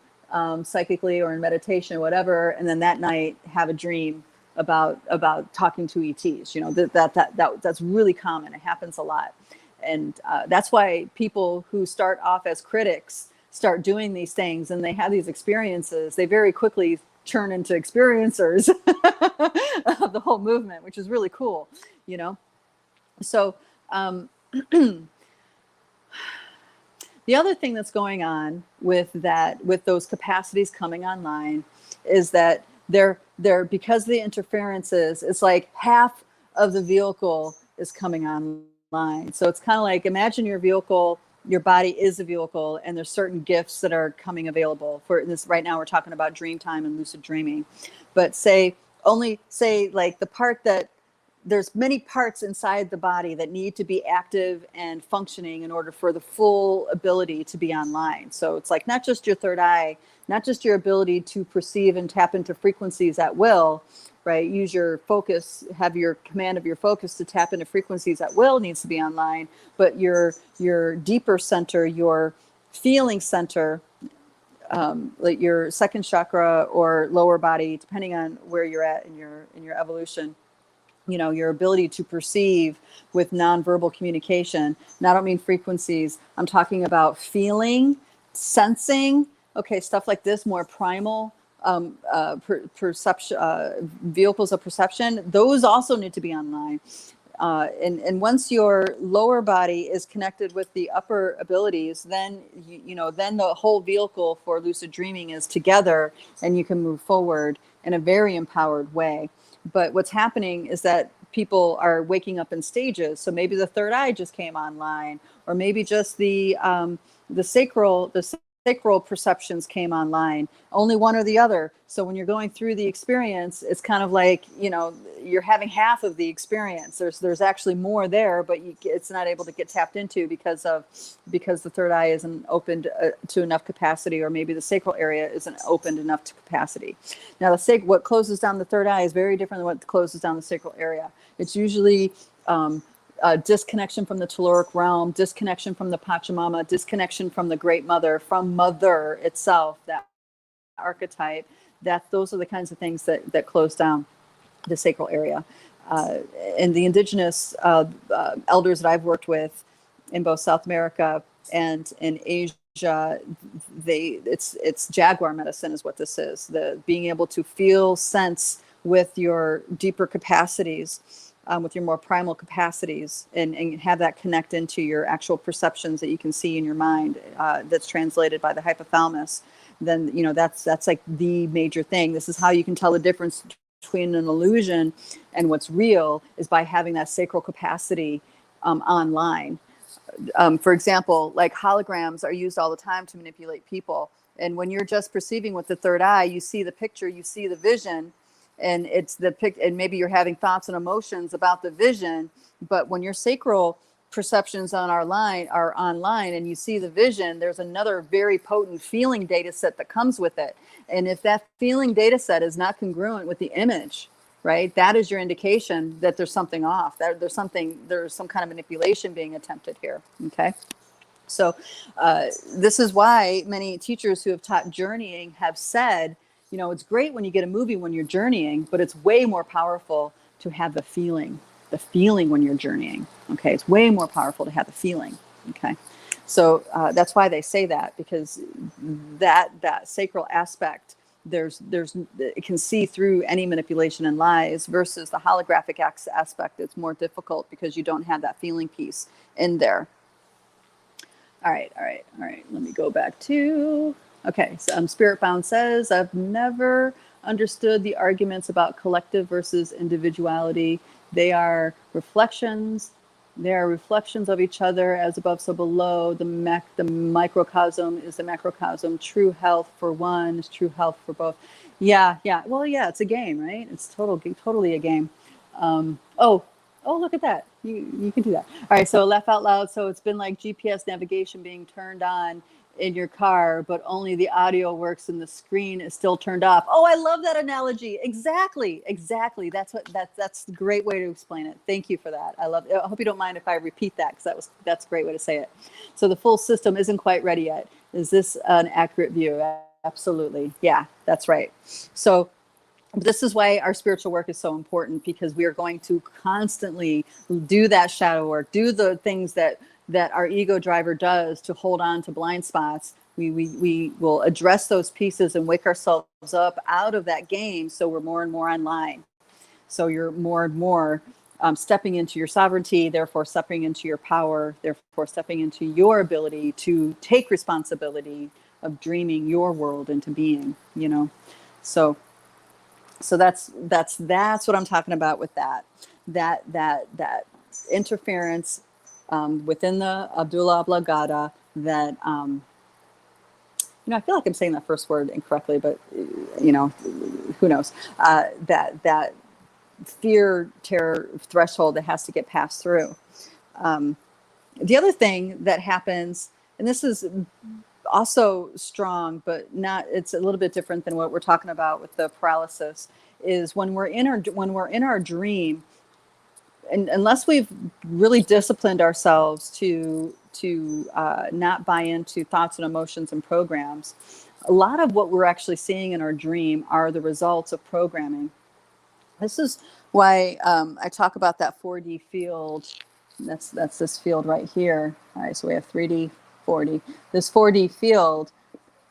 A: psychically or in meditation or whatever, and then that night have a dream about talking to ETs. You know, that's really common. It happens a lot. And that's why people who start off as critics start doing these things and they have these experiences, they very quickly turn into experiencers of the whole movement, which is really cool, you know? So the other thing that's going on with those capacities coming online is that they're because of the interferences, it's like half of the vehicle is coming online. So it's kind of like, imagine your vehicle, your body is a vehicle, and there's certain gifts that are coming available for this. Right now we're talking about dream time and lucid dreaming, but say like the part that there's many parts inside the body that need to be active and functioning in order for the full ability to be online. So it's like not just your third eye, not just your ability to perceive and tap into frequencies at will, right? Use your focus, have your command of your focus to tap into frequencies at will needs to be online, but your deeper center, your feeling center, like your second chakra or lower body, depending on where you're at in your evolution, you know, your ability to perceive with nonverbal communication. And I don't mean frequencies. I'm talking about feeling, sensing, okay, stuff like this, more primal perception, vehicles of perception. Those also need to be online. And once your lower body is connected with the upper abilities, then then the whole vehicle for lucid dreaming is together, and you can move forward in a very empowered way. But what's happening is that people are waking up in stages. So maybe the third eye just came online, or maybe just the sacral perceptions came online, only one or the other. So when you're going through the experience, it's kind of like, you're having half of the experience. There's actually more there, but it's not able to get tapped into because the third eye isn't opened to enough capacity, or maybe the sacral area isn't opened enough to capacity. Now, what closes down the third eye is very different than what closes down the sacral area. It's usually disconnection from the telluric realm, disconnection from the Pachamama, disconnection from the Great Mother, from Mother itself, that archetype. Those are the kinds of things that close down the sacral area. And the indigenous elders that I've worked with in both South America and in Asia, it's jaguar medicine is what this is. The being able to feel, sense with your deeper capacities, with your more primal capacities, and have that connect into your actual perceptions that you can see in your mind, that's translated by the hypothalamus. Then that's like the major thing. This is how you can tell the difference between an illusion and what's real, is by having that sacral capacity online. For example, like holograms are used all the time to manipulate people. And when you're just perceiving with the third eye, you see the picture, you see the vision, and and maybe you're having thoughts and emotions about the vision. But when your sacral perceptions are online and you see the vision, there's another very potent feeling data set that comes with it. And if that feeling data set is not congruent with the image, right, that is your indication that there's something off, that there's some kind of manipulation being attempted here. Okay. So this is why many teachers who have taught journeying have said, it's great when you get a movie when you're journeying, but it's way more powerful to have the feeling when you're journeying. Okay. It's way more powerful to have the feeling. Okay. So that's why they say that, because that sacral aspect, it can see through any manipulation and lies, versus the holographic aspect. It's more difficult because you don't have that feeling piece in there. All right. Let me go back to, okay. So Spirit Bound says, I've never understood the arguments about collective versus individuality. They are reflections of each other, as above, so below. The microcosm is the macrocosm. True health for one is true health for both. Yeah. Well, yeah, it's a game, right? It's totally a game. Oh, look at that. You can do that. All right, so laugh out loud. So it's been like GPS navigation being turned on in your car, but only the audio works and the screen is still turned off. Oh, I love that analogy. Exactly. That's a great way to explain it. Thank you for that. I hope you don't mind if I repeat that, because that's a great way to say it. So the full system isn't quite ready yet. Is this an accurate view? Absolutely. Yeah, that's right. So this is why our spiritual work is so important, because we are going to constantly do that shadow work, do the things that our ego driver does to hold on to blind spots. We will address those pieces and wake ourselves up out of that game, so we're more and more online. So you're more and more stepping into your sovereignty, therefore stepping into your power, therefore stepping into your ability to take responsibility of dreaming your world into being, you know. So that's what I'm talking about with that interference within the Abdullah Oblongata, that you know, I feel like I'm saying that first word incorrectly, but you know, who knows, that fear, terror threshold that has to get passed through. The other thing that happens, and this is also strong, but not, it's a little bit different than what we're talking about with the paralysis, is when we're in our dream, and unless we've really disciplined ourselves to not buy into thoughts and emotions and programs, a lot of what we're actually seeing in our dream are the results of programming. This is why I talk about that 4D field. That's this field right here. All right, so we have 3D, 4D. This 4D field,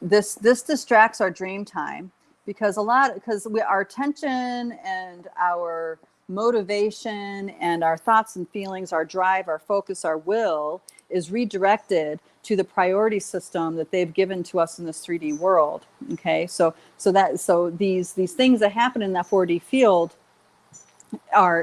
A: this distracts our dream time, because our attention and our motivation and our thoughts and feelings, our drive, our focus, our will is redirected to the priority system that they've given to us in this 3D world. Okay, so these things that happen in that 4D field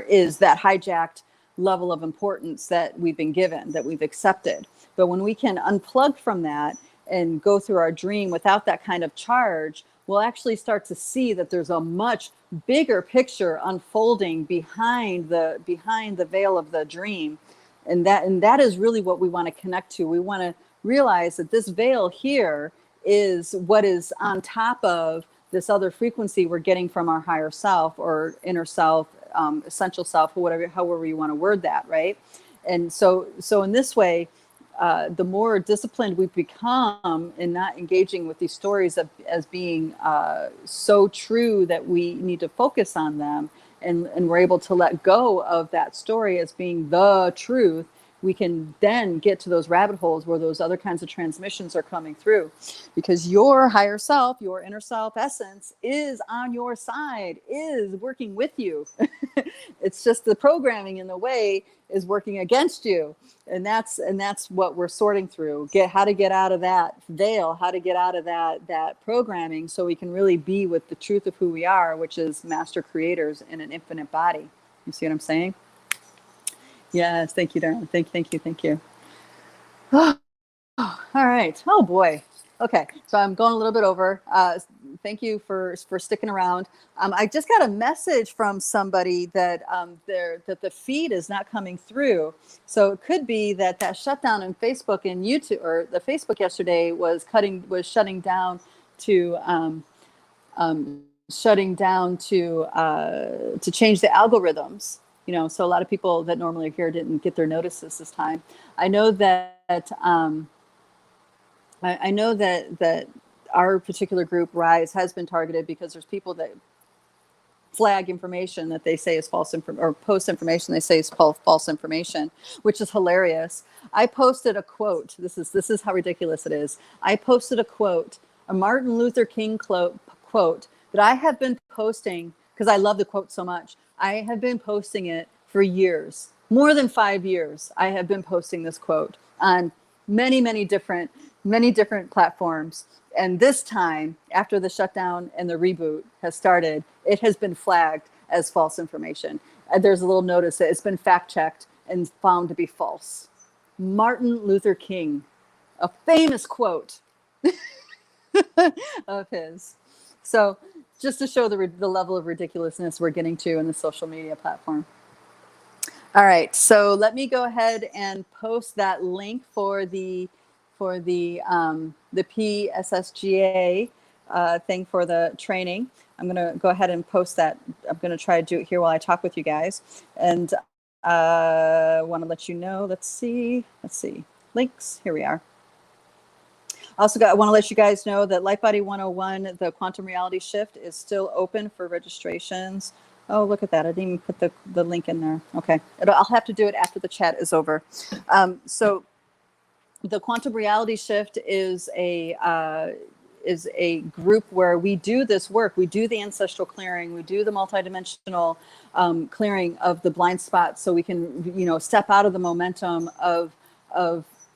A: is that hijacked level of importance that we've been given, that we've accepted. But when we can unplug from that and go through our dream without that kind of charge, we'll actually start to see that there's a much bigger picture unfolding behind the veil of the dream. And that is really what we want to connect to. We want to realize that this veil here is what is on top of this other frequency we're getting from our higher self or inner self, essential self, or however you want to word that, right? And so in this way, the more disciplined we become in not engaging with these stories as being so true that we need to focus on them, and we're able to let go of that story as being the truth, we can then get to those rabbit holes where those other kinds of transmissions are coming through, because your higher self, your inner self essence, is on your side, is working with you. It's just the programming in the way is working against you, and that's what we're sorting through. How to get out of that veil, how to get out of that programming, so we can really be with the truth of who we are, which is master creators in an infinite body. You see what I'm saying? Yes, thank you, darling. Thank you. Oh, all right. Oh boy. Okay, so I'm going a little bit over. Thank you for sticking around. I just got a message from somebody that that the feed is not coming through. So it could be that shutdown in Facebook and YouTube, or the Facebook yesterday was shutting down to change the algorithms. You know, so a lot of people that normally are here didn't get their notices this time. I know that I know that our particular group, Rise, has been targeted because there's people that flag information that they say is false or post information they say is false information, which is hilarious. I posted a quote. This is how ridiculous it is. I posted a quote, a Martin Luther King quote that I have been posting because I love the quote so much. I have been posting it for years, more than 5 years. I have been posting this quote on many different platforms. And this time, after the shutdown and the reboot has started, it has been flagged as false information. There's a little notice that it's been fact checked and found to be false. Martin Luther King, a famous quote of his. So just to show the level of ridiculousness we're getting to in the social media platform. All right, so let me go ahead and post that link for the PSSGA thing for the training. I'm going to go ahead and post that. I'm going to try to do it here while I talk with you guys. And I want to let you know, let's see, links, here we are. Also, I want to let you guys know that Lightbody 101, the quantum reality shift, is still open for registrations. Oh, look at that. I didn't even put the link in there. Okay. I'll have to do it after the chat is over. So the quantum reality shift is a group where we do this work. We do the ancestral clearing. We do the multidimensional clearing of the blind spots, so we can, step out of the momentum of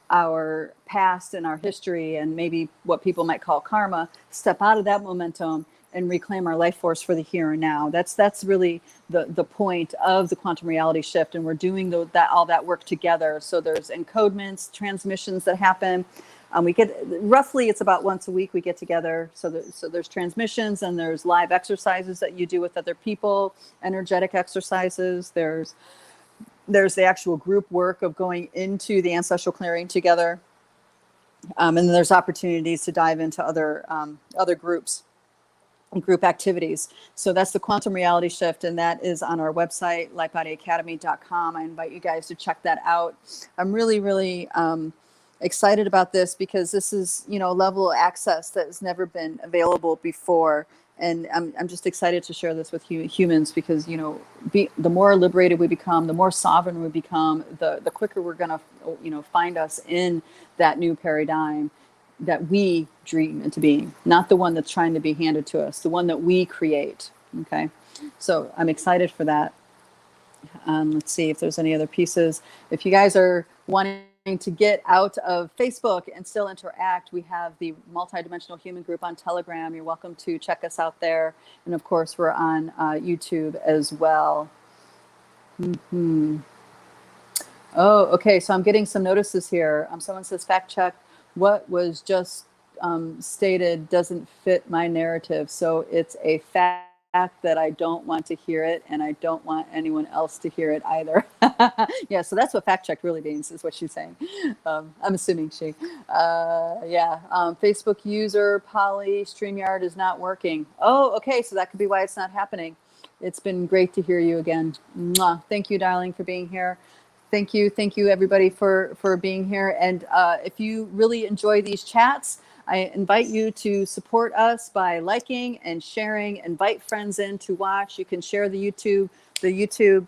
A: our past and our history, and maybe what people might call karma. Step out of that momentum and reclaim our life force for the here and now. That's really the point of the quantum reality shift, and we're doing all that work together. So there's encodements, transmissions that happen. We get roughly, it's about once a week we get together. So there's transmissions, and there's live exercises that you do with other people, energetic exercises. There's the actual group work of going into the ancestral clearing together, and then there's opportunities to dive into other groups. Group activities. So that's the quantum reality shift, and that is on our website, lightbodyacademy.com. I invite you guys to check that out. I'm really, really excited about this, because this is, level of access that has never been available before. And I'm just excited to share this with humans, because, the more liberated we become, the more sovereign we become, the quicker we're going to, find us in that new paradigm that we dream into being, not the one that's trying to be handed to us, the one that we create. Okay. So I'm excited for that. Let's see if there's any other pieces. If you guys are wanting to get out of Facebook and still interact, we have the Multidimensional Human Group on Telegram. You're welcome to check us out there. And of course, we're on YouTube as well. Oh, okay. So I'm getting some notices here. Someone says, fact check. What was just stated doesn't fit my narrative. So it's a fact that I don't want to hear it, and I don't want anyone else to hear it either. Yeah, so that's what fact check really means, is what she's saying. I'm assuming she. Facebook user Polly StreamYard is not working. Oh, okay, so that could be why it's not happening. It's been great to hear you again. Mwah. Thank you, darling, for being here. Thank you, everybody, for being here. And if you really enjoy these chats, I invite you to support us by liking and sharing. Invite friends in to watch. You can share the YouTube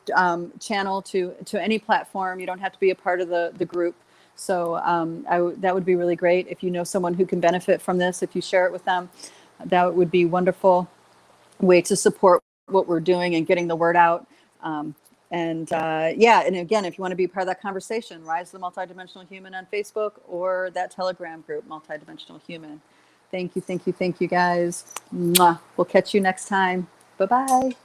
A: channel to any platform. You don't have to be a part of the group. So that would be really great. If you know someone who can benefit from this, if you share it with them, that would be a wonderful way to support what we're doing and getting the word out. And again, if you want to be part of that conversation, Rise of the Multidimensional Human on Facebook, or that Telegram group, Multidimensional Human. Thank you, guys. Mwah. We'll catch you next time. Bye-bye.